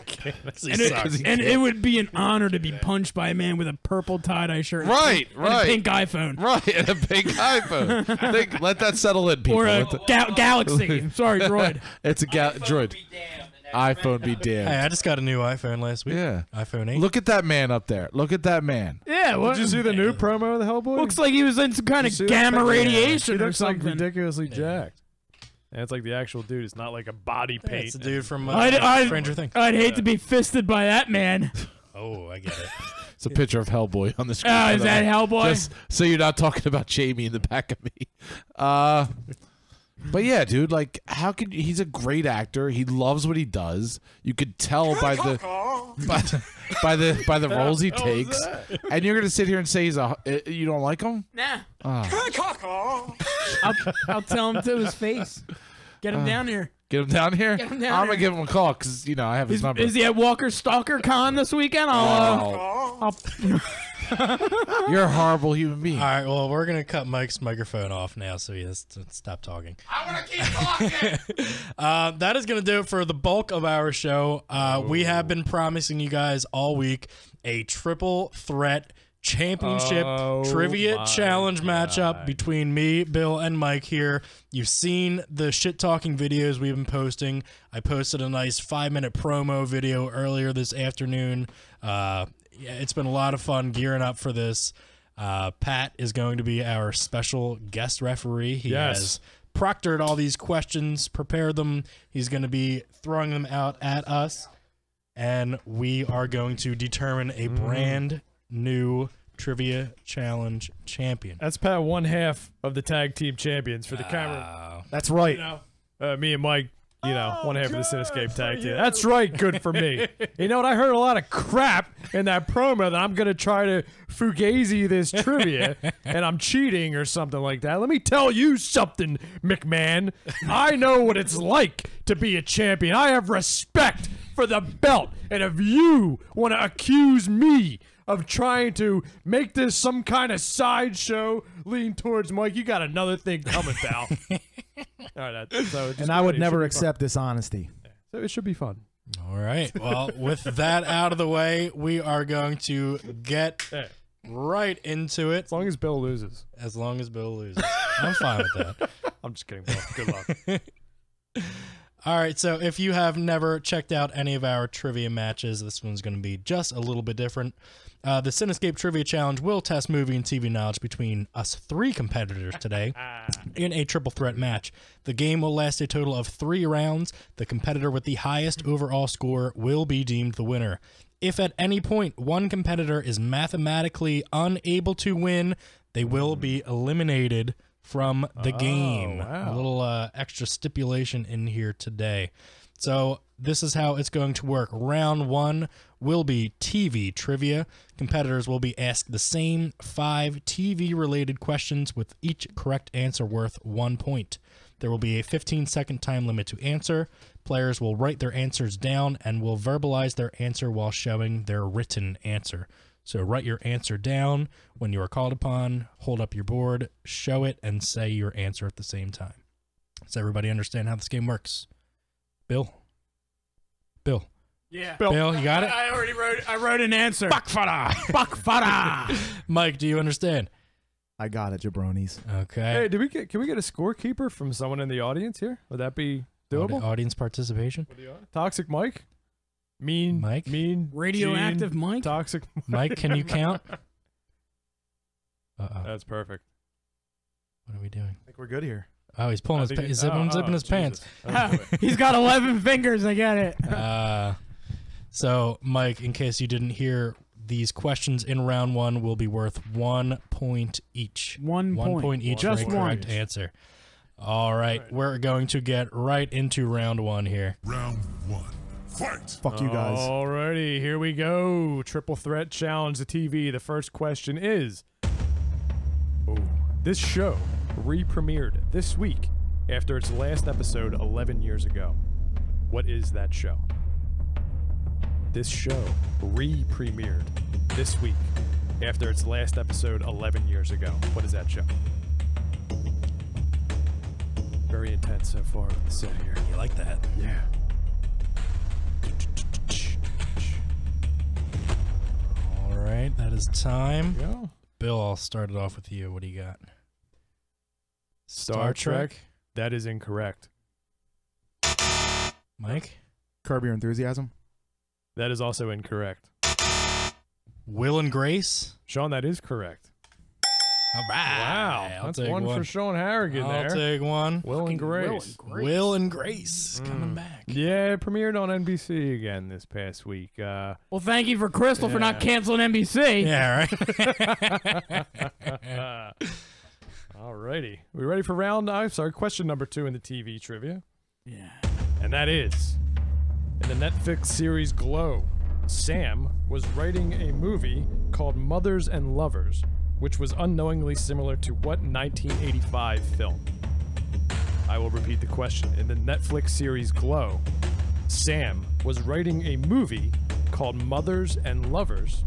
And it would be an honor to be punched by a man with a purple tie-dye shirt, right, and a pink iPhone, right, and a pink iPhone. Let that settle in, people. Or a Galaxy. Sorry, Droid. It's a Droid. iPhone be damned. Hey, I just got a new iPhone last week. Yeah, iPhone 8. Look at that man up there. Look at that man. Yeah, did you see the new promo of the Hellboy? Looks like he was in some kind of gamma radiation or something. Like ridiculously jacked. And it's like the actual dude. It's not like a body paint. It's a dude from Stranger Things. I'd hate to be fisted by that man. Oh, I get it. It's a picture of Hellboy on the screen. Oh, is that Hellboy? Just so you're not talking about Jamie in the back of me. But yeah, dude, like, how could he's a great actor. He loves what he does. You could tell by the by the roles he takes. And you're gonna sit here and say you don't like him? Nah. Oh. I'll tell him to his face. Get him down here. Get him down here? Get him down I'm here. gonna give him a call because I have his number. Is he at Walker Stalker Con this weekend? You're a horrible human being. All right, well, we're going to cut Mike's microphone off now so he has to stop talking. I want to keep talking! That is going to do it for the bulk of our show. We have been promising you guys all week a triple threat championship trivia challenge matchup between me, Bill, and Mike here. You've seen the shit-talking videos we've been posting. I posted a nice 5-minute promo video earlier this afternoon. Yeah, it's been a lot of fun gearing up for this. Pat is going to be our special guest referee. He has proctored all these questions, prepared them. He's going to be throwing them out at us, and we are going to determine a brand new trivia challenge champion. That's Pat, one half of the tag team champions for the camera. That's right. Me and Mike, one half of the Cinescape tag team. That's right. Good for me. You know what? I heard a lot of crap in that promo that I'm going to try to fugazi this trivia and I'm cheating or something like that. Let me tell you something, McMahon. I know what it's like to be a champion. I have respect for the belt. And if you want to accuse me of trying to make this some kind of sideshow lean towards Mike, you got another thing coming, pal. All right, and I would never accept dishonesty. Yeah. So it should be fun. All right. Well, with that out of the way, we are going to get right into it. As long as Bill loses. As long as Bill loses. I'm fine with that. I'm just kidding, Bill. Good luck. All right, so if you have never checked out any of our trivia matches, this one's going to be just a little bit different. The Cinescape Trivia Challenge will test movie and TV knowledge between us 3 competitors today in a triple threat match. The game will last a total of 3 rounds. The competitor with the highest overall score will be deemed the winner. If at any point one competitor is mathematically unable to win, they will be eliminated from the game. Wow. A little extra stipulation in here today. So this is how it's going to work. Round 1 will be TV trivia. Competitors will be asked the same 5 TV-related questions with each correct answer worth 1 point. There will be a 15-second time limit to answer. Players will write their answers down and will verbalize their answer while showing their written answer. So write your answer down. When you are called upon, hold up your board, show it, and say your answer at the same time. Does everybody understand how this game works? Bill? Yeah. Bill, you got it? I already wrote an answer. Bakfada! Mike, do you understand? I got it, jabronis. Okay. Hey, can we get a scorekeeper from someone in the audience here? Would that be doable? Audience participation? Toxic Mike? Mean Mike? Mean Radioactive Gene, Mike? Toxic Mike, can you count? That's perfect. What are we doing? I think we're good here. Oh, he's pulling he's zipping his pants. He's got 11 fingers. I get it. So, Mike, in case you didn't hear, these questions in round 1 will be worth 1 point each. 1 point. One point each Just for a correct one. answer. All right, we're going to get right into round one here. Round one. Fight! Fuck you guys. Alrighty, here we go. Triple Threat Challenge, the TV. The first question is, this show re-premiered this week after its last episode 11 years ago. What is that show? This show re-premiered this week after its last episode 11 years ago. What is that show? Very intense so far on the set here. You like that? Yeah. All right, that is time. Yeah. Bill, I'll start it off with you. What do you got? Star Trek? That is incorrect. Mike? Curb Your Enthusiasm? That is also incorrect. Will and Grace? Sean, that is correct. All right. Wow. I'll That's take one for Sean Harrigan there. I'll take one. Will and Grace. Will and Grace coming back. Yeah, it premiered on NBC again this past week. Well, thank you for Crystal for not canceling NBC. Yeah, right. Alrighty. We ready for question number 2 in the TV trivia? Yeah. And that is, in the Netflix series Glow, Sam was writing a movie called Mothers and Lovers, which was unknowingly similar to what 1985 film? I will repeat the question. In the Netflix series Glow, Sam was writing a movie called Mothers and Lovers,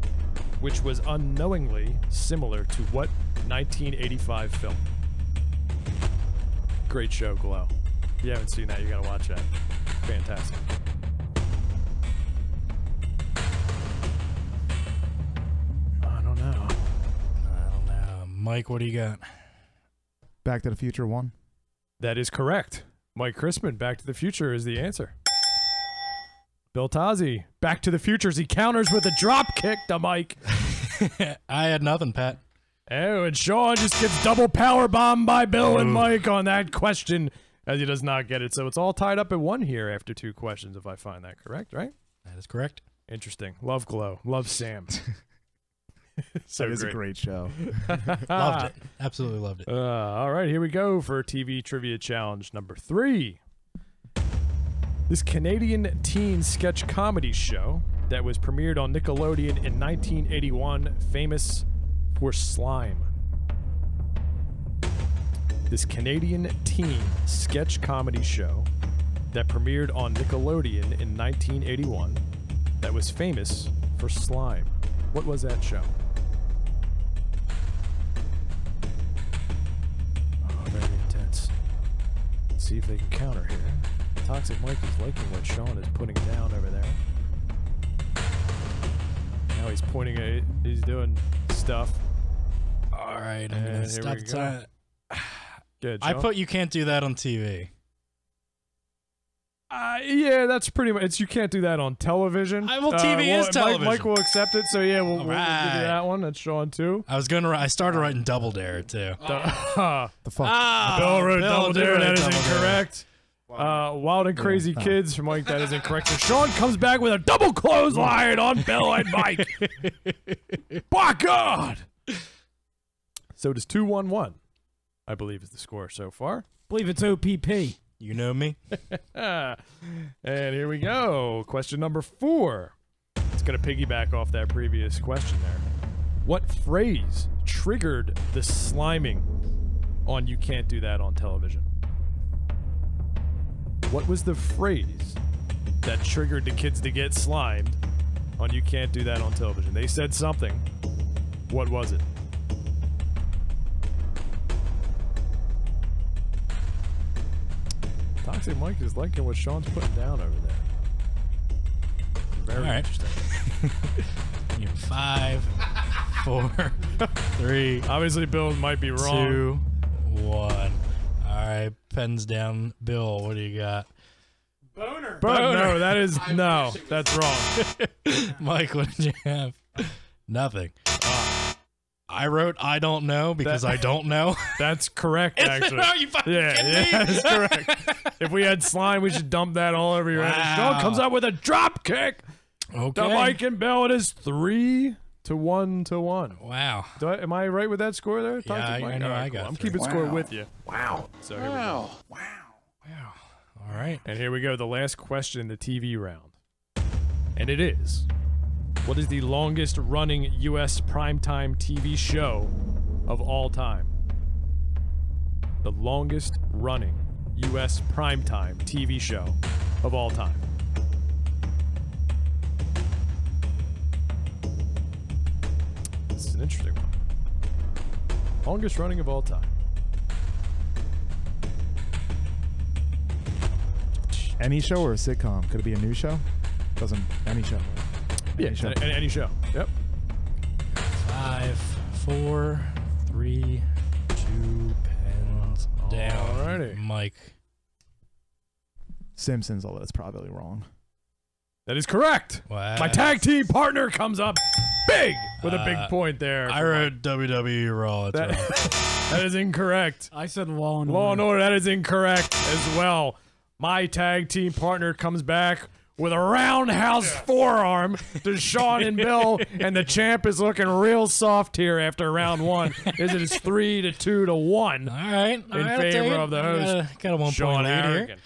which was unknowingly similar to what 1985 film? Great show, Glow. If you haven't seen that, you gotta watch that. Fantastic. I don't know. Mike, what do you got? Back to the Future 1. That is correct. Mike Chrisman, Back to the Future is the answer. Bill Tozzi, Back to the Future, he counters with a drop kick to Mike. I had nothing, Pat. Oh, and Sean just gets double power bombed by Bill and Mike on that question, as he does not get it. So it's all tied up at 1 here after 2 questions, if I find that correct, right? That is correct. Interesting. Love Glow. Love Sam. So that is a great show. Loved it. Absolutely loved it. All right, here we go for TV Trivia Challenge number 3. This Canadian teen sketch comedy show that was premiered on Nickelodeon in 1981, famous for slime. This Canadian teen sketch comedy show that premiered on Nickelodeon in 1981 that was famous for slime. What was that show? Oh, very intense. Let's see if they can counter here. Toxic Mike is liking what Sean is putting down over there. Now he's pointing at, he's doing stuff. All right, I'm going to stop the time. Good, I put You Can't Do That on TV. Yeah, that's pretty much. It's you can't do that on television. Well, TV is television. Mike will accept it, so yeah, we'll give you that one. That's Sean too. I started writing Double Dare too. The fuck? Bill wrote Double Dare. That is incorrect. Wild and Crazy Kids from Mike. That is incorrect. So Sean comes back with a double clothesline on Bill and Mike. By God. So it is 2-1-1. I believe is the score so far. Believe it's OPP. You know me. And here we go. Question number 4. It's going to piggyback off that previous question there. What phrase triggered the sliming on You Can't Do That on television? What was the phrase that triggered the kids to get slimed on You Can't Do That on television? They said something. What was it? Toxic Mike is liking what Sean's putting down over there. Very interesting. 5, 4, 3. Obviously, Bill might be wrong. 2, 1. All right, pens down. Bill, what do you got? Boner. No, that's wrong. Mike, what did you have? Nothing. I wrote I don't know because I don't know. That's correct, actually. Are you fucking kidding me? That's correct. If we had slime, we should dump that all over your head. Sean comes out with a drop kick. Okay. To Mike and Bill, it is 3-2. to 1-1. Wow. Am I right with that score there? Yeah, I know. I got I'm 3. keeping score with you. Wow. So here we go. Wow. All right. And here we go. The last question in the TV round. And it is, what is the longest running U.S. primetime TV show of all time? The longest running U.S. primetime TV show of all time. This is an interesting one. Longest running of all time. Any show or a sitcom? Could it be a new show? Doesn't any show? Yeah, show. Any show. Yep. 5, 4, 3, 2, pens down. Alrighty. Mike. Simpsons, although that's probably wrong. That is correct. Wow. My tag team partner comes up big with a big point there. I wrote WWE Raw. That's wrong. That is incorrect. I said Law and Order. Law and Order, that is incorrect as well. My tag team partner comes back with a roundhouse forearm to Sean and Bill, and the champ is looking real soft here after round 1. It is 3-2 to 1. All right. In favor of the host, Got a 1 Sean point lead here. Harrigan.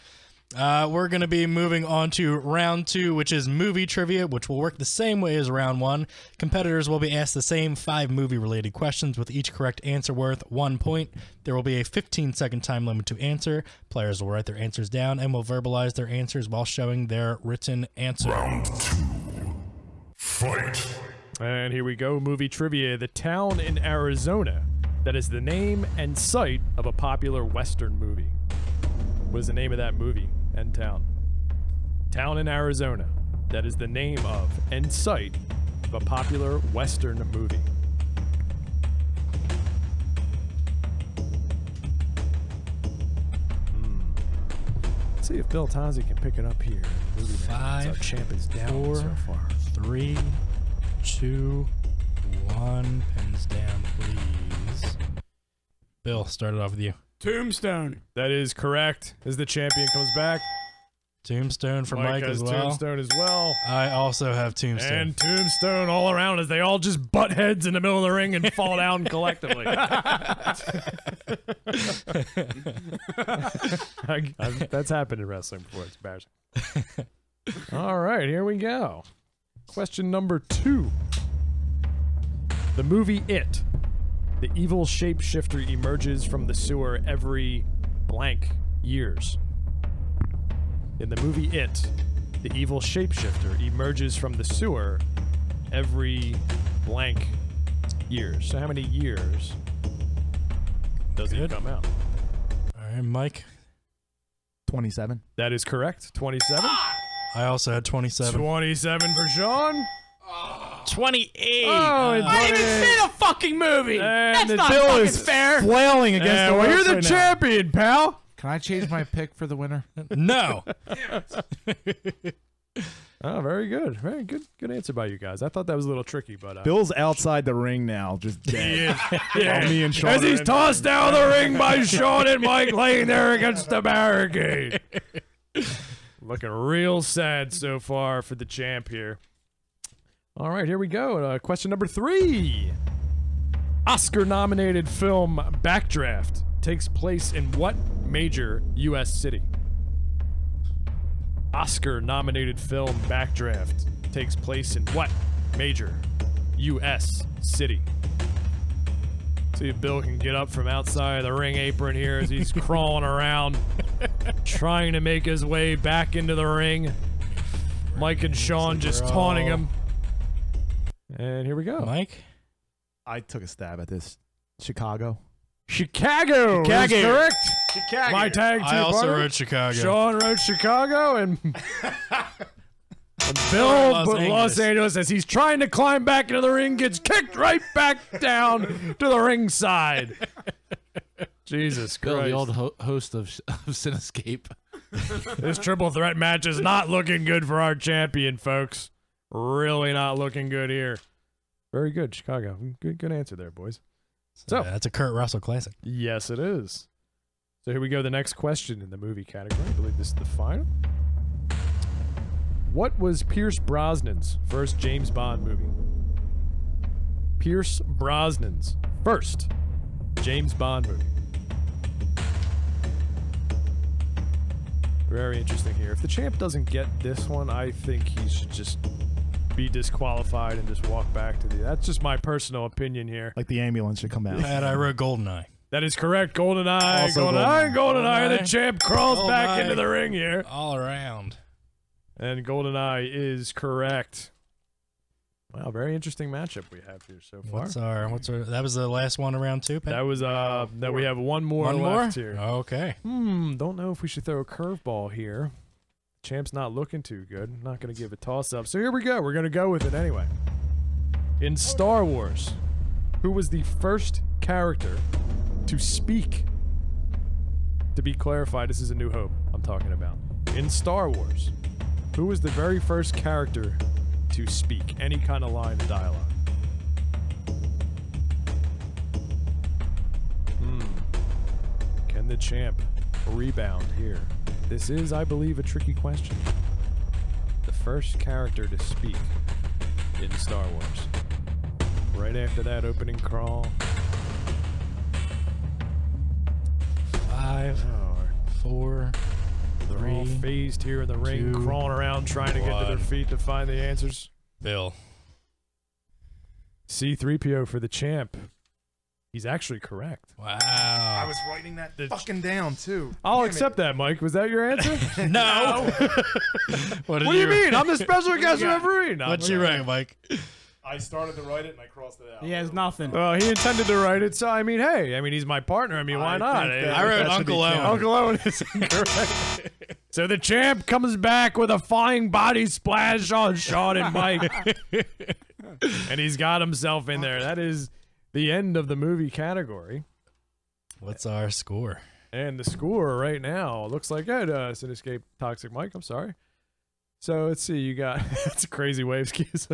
We're going to be moving on to round 2, which is movie trivia, which will work the same way as round 1. Competitors will be asked the same 5 movie-related questions with each correct answer worth 1 point. There will be a 15-second time limit to answer. Players will write their answers down and will verbalize their answers while showing their written answer. Round 2. Fight. And here we go, movie trivia. The town in Arizona that is the name and site of a popular Western movie. What is the name of that movie and town? Town in Arizona that is the name of and site of a popular Western movie. Let's see if Bill Tozzi can pick it up here. 5, champ is down 4, so far. 3, 2, 1. Pens down, please. Bill, start it off with you. Tombstone. That is correct. As the champion comes back. Tombstone for Mike has as well. Tombstone as well. I also have Tombstone. And Tombstone all around as they all just butt heads in the middle of the ring and fall down collectively. That's happened in wrestling before. It's embarrassing. All right, here we go. Question number 2. The movie It. The evil shapeshifter emerges from the sewer every blank years. In the movie It, the evil shapeshifter emerges from the sewer every blank years. So how many years does it come out? All right, Mike. 27. That is correct. 27. I also had 27. 27 for Sean. 28. Oh, I didn't see the fucking movie. And That's not fucking fair. Flailing against the well, you're ropes the right now. champion, pal. Can I change my pick for the winner? No. Oh, very good. Very good. Good answer by you guys. I thought that was a little tricky, but Bill's outside the ring now, just dead. yeah. Me and Sean As are he's in tossed there. down the ring by Sean and Mike laying there against the barricade. Looking real sad so far for the champ here. All right, here we go. Question number 3. Oscar-nominated film Backdraft takes place in what major U.S. city? Oscar-nominated film Backdraft takes place in what major U.S. city? See if Bill can get up from outside the ring apron here as he's crawling around, trying to make his way back into the ring. Mike and Sean just taunting him. And here we go. Mike? I took a stab at this. Chicago. Chicago. Is correct. Chicago. My tag team I also partner, wrote Chicago. Sean wrote Chicago, and Bill Los Angeles, as he's trying to climb back into the ring, gets kicked right back down to the ringside. Jesus Bill, Christ. the old host of Cinescape. This triple threat match is not looking good for our champion, folks. Really not looking good here. Very good, Chicago. Good answer there, boys. So that's a Kurt Russell classic. Yes, it is. So here we go. The next question in the movie category. I believe this is the final. What was Pierce Brosnan's first James Bond movie? Pierce Brosnan's first James Bond movie? Very interesting here. If the champ doesn't get this one, I think he should just be disqualified and just walk back to the... That's just my personal opinion here. Like the ambulance should come out. And I wrote GoldenEye. That is correct. GoldenEye. Also GoldenEye. The champ crawls back into the ring here. All around. And GoldenEye is correct. Wow, very interesting matchup we have here so far. What's our? That was the last one around two. That was that we have one more left here. Okay. Don't know if we should throw a curveball here. Champ's not looking too good. Not going to give a toss-up. So here we go. We're going to go with it anyway. In Star Wars, who was the first character to speak? To be clarified, this is A New Hope I'm talking about. In Star Wars, who was the very first character to speak any kind of line of dialogue? Can the champ rebound here? This is, I believe, a tricky question. The first character to speak in Star Wars. Right after that opening crawl. 5, 4, They're all phased here in the ring, crawling around trying to get to their feet to find the answers. Bill. C-3PO for the champ. He's actually correct. Wow. I was writing that fucking down, too. I'll accept that, Mike. Was that your answer? No. What do you mean? I'm the special guest referee. No, What'd you write, Mike? I started to write it and I crossed it out. He has nothing. Well, he intended to write it, so I mean, hey, he's my partner. I mean, why not? I wrote Uncle Owen. Uncle Owen is incorrect. So the champ comes back with a flying body splash on Sean and Mike. And he's got himself in there. That is the end of the movie category. What's our score? And the score right now looks like it. Cinescape Toxic Mike, I'm sorry. So let's see, you got... That's a crazy wave skis.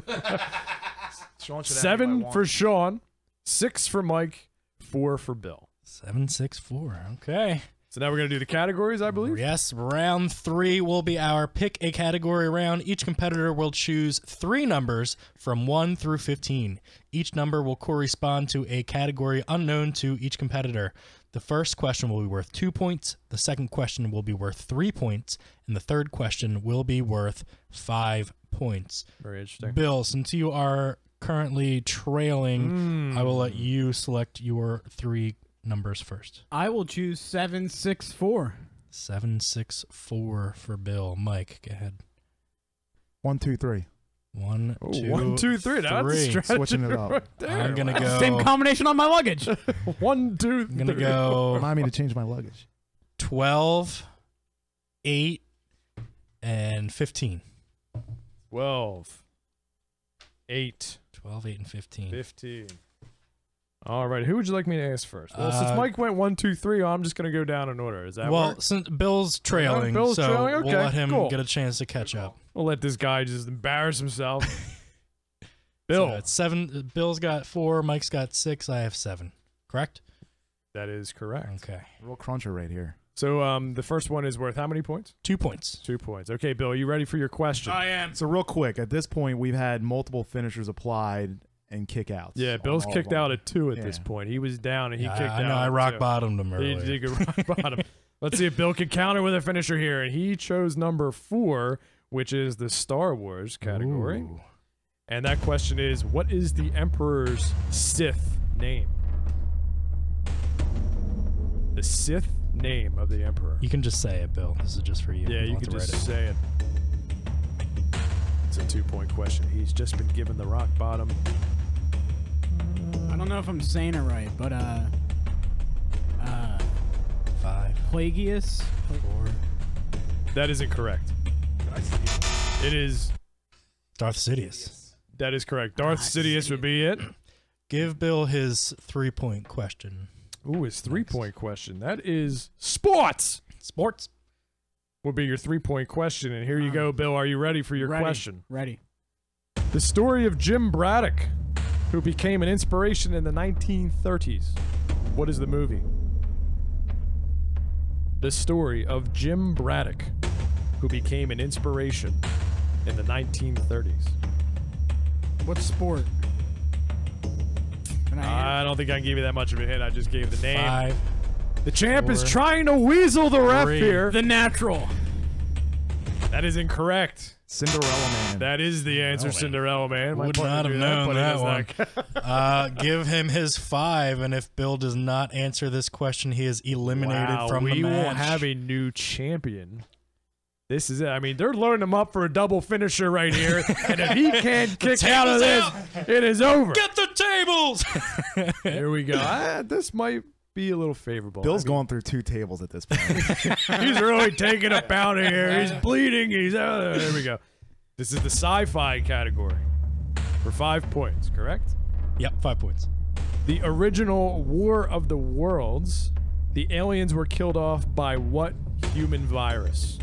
7 for Sean, 6 for Mike, 4 for Bill. 7, 6, 4. Okay. So now we're going to do the categories, I believe? Yes, round 3 will be our pick a category round. Each competitor will choose 3 numbers from 1 through 15. Each number will correspond to a category unknown to each competitor. The first question will be worth 2 points, the second question will be worth 3 points, and the third question will be worth 5 points. Very interesting. Bill, since you are currently trailing, I will let you select your 3 numbers first. I will choose 7, 6, 4. 7, 6, 4 for Bill. Mike, go ahead. 1, 2, 3. 1, 2, 1, 2, 3. That's a strategy. Switching it up. Right there. I'm gonna go. Same combination on my luggage. 1, 2, 3. I'm gonna go. Remind me to change my luggage. 12, 8, and 15. 12, 8. 12, 8, and 15. 15. All right, who would you like me to ask first? Well, since Mike went 1, 2, 3, I'm just going to go down in order. Is that work? Since Bill's trailing, Bill's so trailing? Okay, we'll let him cool. get a chance to catch up. We'll let this guy just embarrass himself. Bill. So it's 7. Bill's got 4. Mike's got 6. I have 7. Correct? That is correct. Okay. Real cruncher right here. So the first one is worth how many points? 2 points. 2 points. Okay, Bill, you ready for your question? I am. So real quick, at this point, we've had multiple finishers applied and kickouts. Yeah, Bill's kicked out at 2 at this point. He was down and he kicked out. I know. I rock bottomed him earlier. He did rock bottom. Let's see if Bill can counter with a finisher here. And he chose number 4, which is the Star Wars category. Ooh. And that question is, what is the Emperor's Sith name? The Sith name of the Emperor. You can just say it, Bill. This is just for you. Yeah, you can just say it. It's a 2-point question. He's just been given the rock bottom. I don't know if I'm saying it right, but 5. Plagueis. 4. That is incorrect. It is Darth Sidious. That is correct. Darth Sidious would be it. Give Bill his 3-point question. Ooh, his 3-point question. That is sports. Sports would be your 3-point question. And here you go, Bill. Are you ready for your question? Ready. The story of Jim Braddock, who became an inspiration in the 1930s. What is the movie? The story of Jim Braddock, who became an inspiration in the 1930s. What sport? I don't think I can give you that much of a hint. I just gave the name. 5. The champ 4, is trying to weasel the ref 3. here. The Natural. That is incorrect. Cinderella Man. That is the answer, Cinderella Man. Would not have known that one. Give him his 5, and if Bill does not answer this question, he is eliminated from the match. We will have a new champion. This is it. I mean, they're loading him up for a double finisher right here, and if he can't kick out of this, it is over. Get the tables! Here we go. This might be a little favorable. Bill's going through 2 tables at this point. He's really taking a pound here. He's bleeding. He's out there. There we go. This is the sci-fi category for 5 points, correct? Yep, 5 points. The original War of the Worlds, the aliens were killed off by what human virus?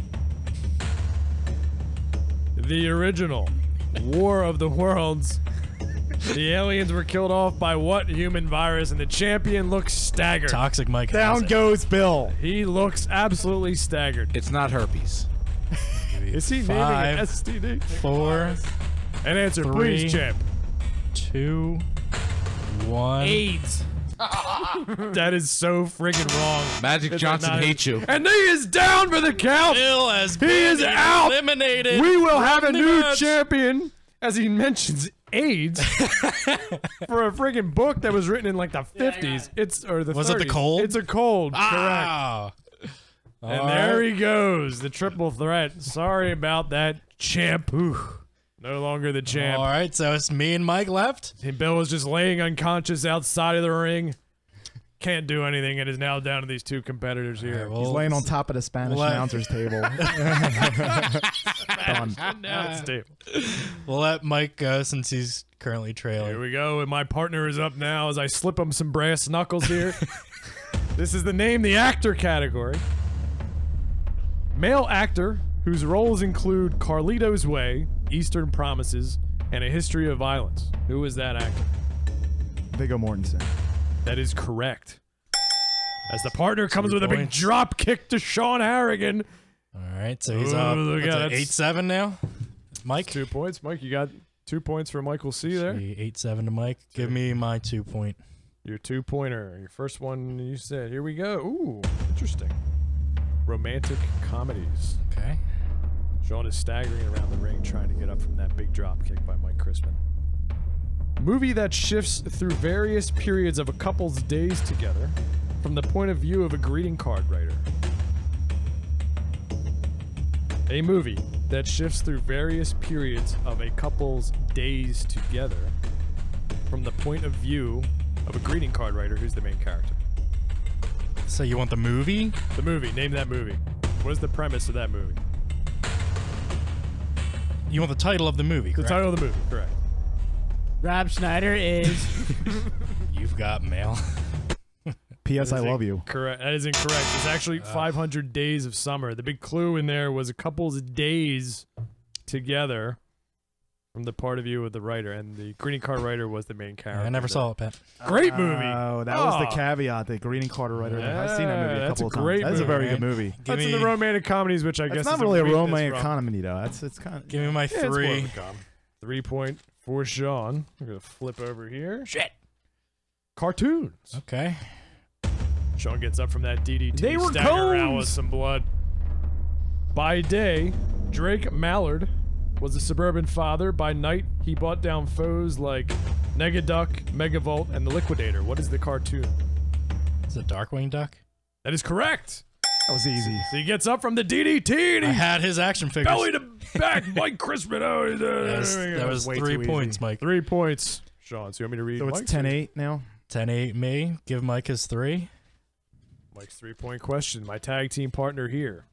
The original War of the Worlds, the aliens were killed off by what human virus? And the champion looks staggered. Toxic Mike. Down goes Bill. He looks absolutely staggered. It's not herpes. Is he naming an STD? 4. An answer, 3, please, champ. 2, 1. AIDS. That is so friggin' wrong. Magic Johnson hates you. And he is down for the count. Bill has he is out. Eliminated. We will have a new champion, as he mentions AIDS, for a friggin' book that was written in like the 50s. It's or the Was 30s. it The Cold? It's a Cold. Ah. Correct. And there he goes, the triple threat. Sorry about that, champ. No longer the champ. All right, so it's me and Mike left. And Bill was just laying unconscious outside of the ring. Can't do anything and is now down to these 2 competitors here. He's laying on top of the Spanish announcer's table. Done. Announce table. We'll let Mike go since he's currently trailing. Here we go, and my partner is up now as I slip him some brass knuckles here. This is the Name the Actor category. Male actor whose roles include Carlito's Way, Eastern Promises, and A History of Violence. Who is that actor? Viggo Mortensen. That is correct. As the partner comes with a big points. drop kick to Sean Harrigan. All right, so he's up 8-7 now. Mike? 2 points. Mike, you got 2 points for Michael C there. 8-7 to Mike. Give me my 2 point. Your 2-pointer. Your first one you said. Here we go. Ooh, interesting. Romantic comedies. Okay. Sean is staggering around the ring trying to get up from that big drop kick by Mike Crispin. Movie that shifts through various periods of a couple's days together from the point of view of a greeting card writer. A movie that shifts through various periods of a couple's days together from the point of view of a greeting card writer who's the main character. So you want the movie? The movie. Name that movie. What is the premise of that movie? You want the title of the movie, correct? The title of the movie, correct. Rob Schneider is... You've got mail. P.S. I love you. Correct. That is incorrect. It's actually 500 Days of Summer. The big clue in there was a couple's days together from the part of view of the writer, and the greeting card writer was the main character. I never saw it, Pat. Great movie. Oh, that was the caveat. The greeting card writer. I've seen that movie a that's couple a of times. great That's a very movie. good movie. That's in the romantic comedies, which I guess it's not is really a weakness romantic from- comedy though. It's kind of. Give me my Yeah, it's more 3. of a com. 3 point for Sean. I'm gonna flip over here. Shit. Cartoons. Okay. Sean gets up from that DDT. They were staggering around cones. with some blood. By day, Drake Mallard was a suburban father. By night, he brought down foes like Negaduck, Megavolt, and the Liquidator. What is the cartoon? Is it Darkwing Duck? That is correct. That was easy. So he gets up from the DDT and I he had his action figures. belly to back. Mike Crispin. Oh, That was way 3 too points, easy. Mike. 3 points. Sean, so you want me to read So it's Mike's? 10-8 now. 10-8 me. Give Mike his 3. Mike's 3-point question. My tag team partner here.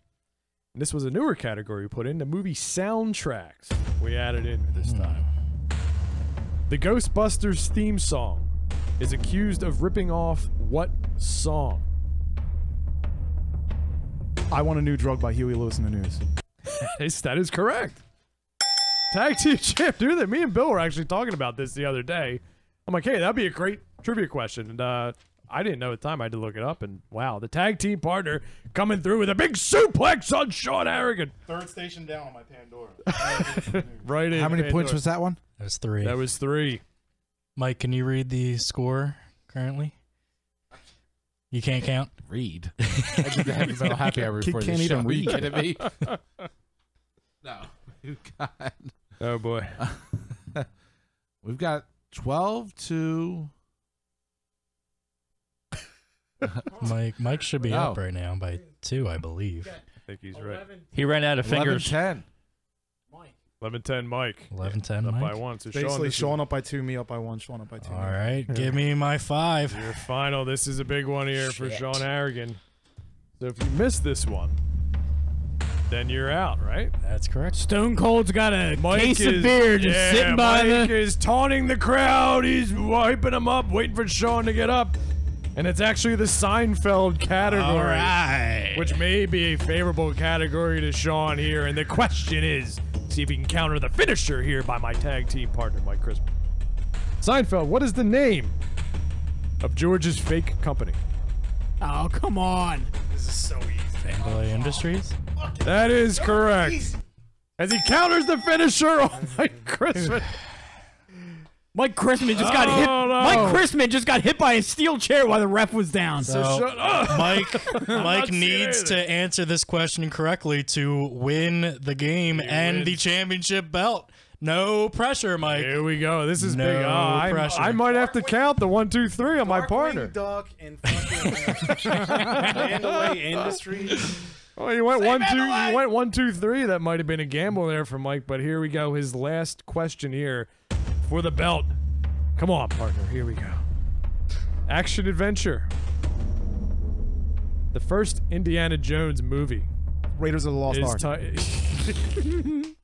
And this was a newer category we put in, the movie soundtracks. We added in this time. The Ghostbusters theme song is accused of ripping off what song? I Want a New Drug by Huey Lewis and the News. That is correct. Tag team champ, dude. That me and Bill were actually talking about this the other day. I'm like, hey, that'd be a great trivia question. And I didn't know at the time. I had to look it up. And wow, the tag team partner coming through with a big suplex on Sean Harrigan. Third station down on my Pandora. Right in. How many Pandora. points was that one? That was 3. That was 3. Mike, can you read the score currently? You can't count? Read. I did the heavy metal happy hour before Can't the show. even Are you read. kidding me? No. You got... Oh, boy. We've got 12-2. Mike should be up right now by 2, I believe. I think he's right. He ran out of fingers. 11-10. 11-10, Mike. 11-10, Up by Mike. 1. So Basically, Sean up by 2, me up by 1, Sean up by 2. All right, give me my 5. Your final. This is a big one here for Sean Harrigan. So if you miss this one, then you're out, right? That's correct. Stone Cold's got a case of beer just sitting by Mike the... is taunting the crowd. He's wiping them up, waiting for Sean to get up. And it's actually the Seinfeld category. All right. Which may be a favorable category to Sean here. And the question is, see if he can counter the finisher here by my tag team partner, Mike Crispin. Seinfeld, what is the name of George's fake company? Oh, come on. This is so easy. Fanboy Industries? That is correct. As he counters the finisher on Mike Crispin. Mike Crispin just got hit. no. Mike Crispin just got hit by a steel chair while the ref was down. So shut up. Mike needs to answer this question correctly to win the game and the championship belt. No pressure, Mike. Here we go. This is No big. pressure. I might have to count the 1, 2, 3 on my partner. Duck and fucking Mandalay Industries. Oh, you went 1, 2. You went 1, 2, 3. That might have been a gamble there for Mike, but here we go. His last question here for the belt. Come on, partner. Here we go. Action adventure. The first Indiana Jones movie. Raiders of the Lost Ark.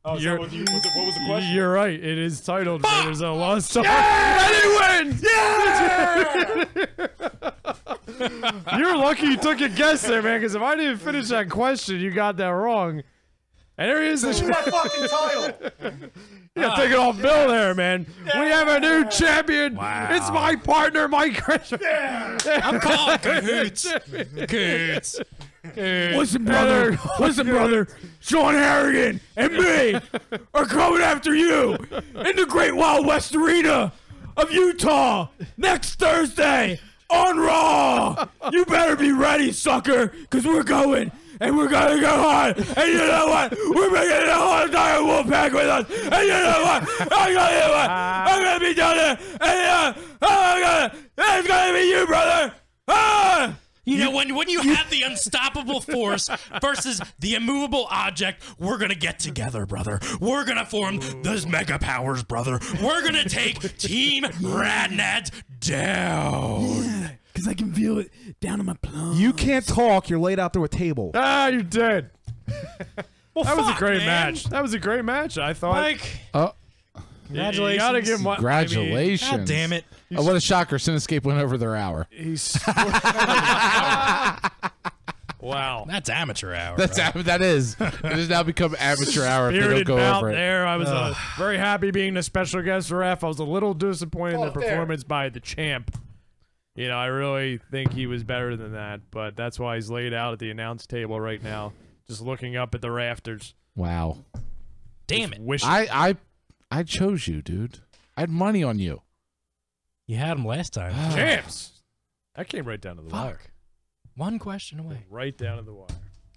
Oh, is that what was the question? You're right. It is titled Raiders of the Lost Ark. And he wins! Yeah! You're lucky you took a guess there, man, because if I didn't finish that question, you got that wrong. And there he is. That fucking title. You gotta take it off Bill there, man. Yeah. We have a new champion. Wow. It's my partner, Mike Crispin. Yeah. I'm calling cahoots. Cahoots. Listen, brother. Sean Harrigan and me are coming after you in the Great Wild West Arena of Utah next Thursday on Raw. You better be ready, sucker, because we're going. And we're gonna go hard. And you know what? We're bringing the whole entire Wolfpack with us. And you know what? I'm gonna be down there. And it's gonna be you, brother. You know, when you have the unstoppable force versus the immovable object, we're gonna get together, brother. We're gonna form those mega powers, brother. We're gonna take Team Radnad down. Yeah, because I can feel it down in my plums. You can't talk. You're laid out through a table. You're dead. Well, that was a fuck, great man. match. That was a great match. I thought. Mike, Congratulations. You gotta give him Congratulations. God damn it. Oh, what a shocker. Cinescape went over their hour. Wow. That's amateur hour. That is. It has now become amateur hour if they don't Spirited go bout over it. there. I was very happy being the special guest ref. I was a little disappointed in the performance by the champ. You know, I really think he was better than that, but that's why he's laid out at the announce table right now, just looking up at the rafters. Wow. Damn it. Wishing. I chose you, dude. I had money on you. You had him last time. Champs. That came right down to the wire. One question away. Right down to the wire.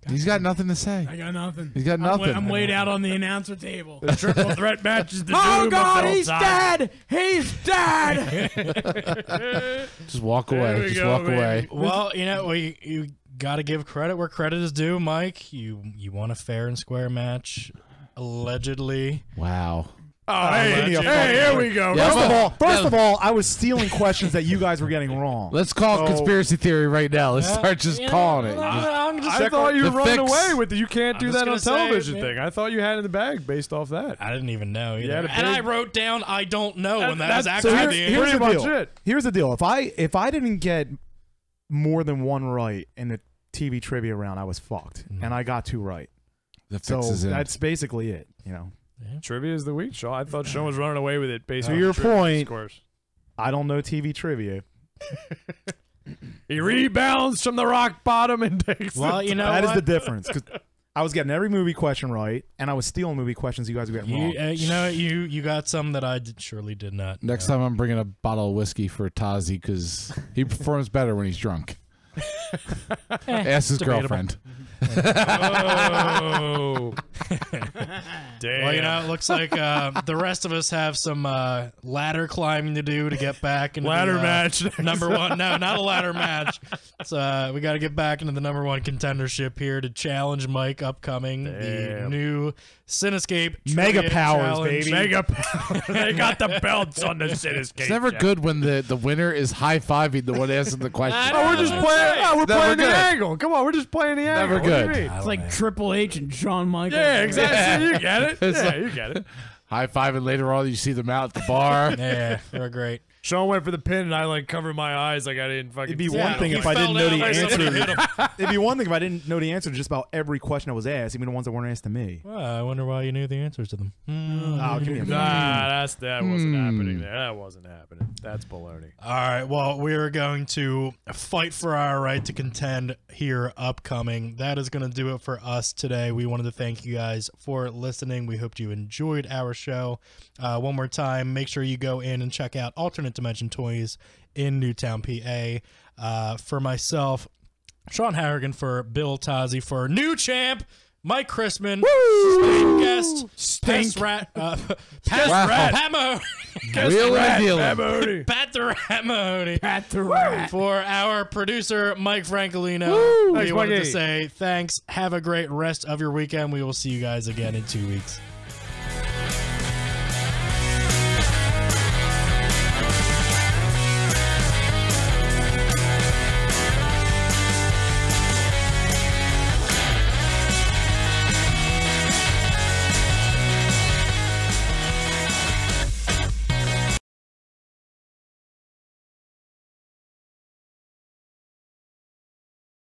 He's got nothing to say. I got nothing. He's got nothing. I'm laid out on the announcer table. The triple threat match is the Oh, doom God, of he's time. dead. He's dead. Just walk There away. we Just go, walk baby. away. Well, you know, you got to give credit where credit is due, Mike. You won a fair and square match, allegedly. Wow. Oh, hey, here we go. Yeah, First of all, I was stealing questions that you guys were getting wrong. Let's call it conspiracy theory right now. Let's start just calling it. I thought you were running away with it. You can't do that on just gonna television say, thing. I thought you had it in the bag based off that. I didn't even know either. You had a And I big- wrote down, I don't know, when that was That's- actually so the here's answer. pretty much it. Here's the deal. If I didn't get more than one right in the TV trivia round, I was fucked, and I got 2 right. The fix So is in. that's basically it. You know. Trivia is the week, Sean. I thought Sean was running away with it based To on your trivia point, scores. I don't know TV trivia. He rebounds from the rock bottom and takes Well, the you know That is what? the difference. 'Cause I was getting every movie question right, and I was stealing movie questions you guys were getting wrong. You know, you got some that I surely did not. Next time I'm bringing a bottle of whiskey for Tazi because he performs better when he's drunk. Ask his girlfriend. Oh. Damn. Well, you know, it looks like the rest of us have some ladder climbing to do to get back into ladder the, match. Number one. No, not a ladder match. So we got to get back into the number one contendership here to challenge Mike upcoming the new Cinescape Mega Trivia Powers, Challenge. baby. Mega Powers. They got the belts on the Cinescape. It's never good when the winner is high-fiving the one asking the question. Oh, we're just playing. Oh, we're Never playing the good. angle. Come on, we're just playing the angle. Never What do you good. mean? It's like Triple H and Shawn Michaels. Yeah, exactly. You get it. It's Yeah, like- you get it. High-fiving later on, you see them out at the bar. Yeah, they're great. Sean went for the pin, and I like covered my eyes like I didn't fucking. It'd be see one it. thing he if I fell didn't know down the like somebody hit him. answer. It'd be one thing if I didn't know the answer to just about every question that was asked, even the ones that weren't asked to me. Well, I wonder why you knew the answers to them. Oh, give me a Nah, that wasn't happening there. That wasn't happening. That's baloney. All right, well, we're going to fight for our right to contend here upcoming. That is going to do it for us today. We wanted to thank you guys for listening. We hoped you enjoyed our show. One more time, make sure you go in and check out Alternate Dimension Toys in Newtown, PA. For myself, Sean Harrigan, for Bill Tazi, for new champ Mike Chrisman, sustained guest, Past Rat, Pat Mahoney, Real and dealing. Pat the Rat Mahoney, Pat the Rat. for our producer Mike Francolino. We Thanks, wanted to Mikey. say thanks. Have a great rest of your weekend. We will see you guys again in 2 weeks.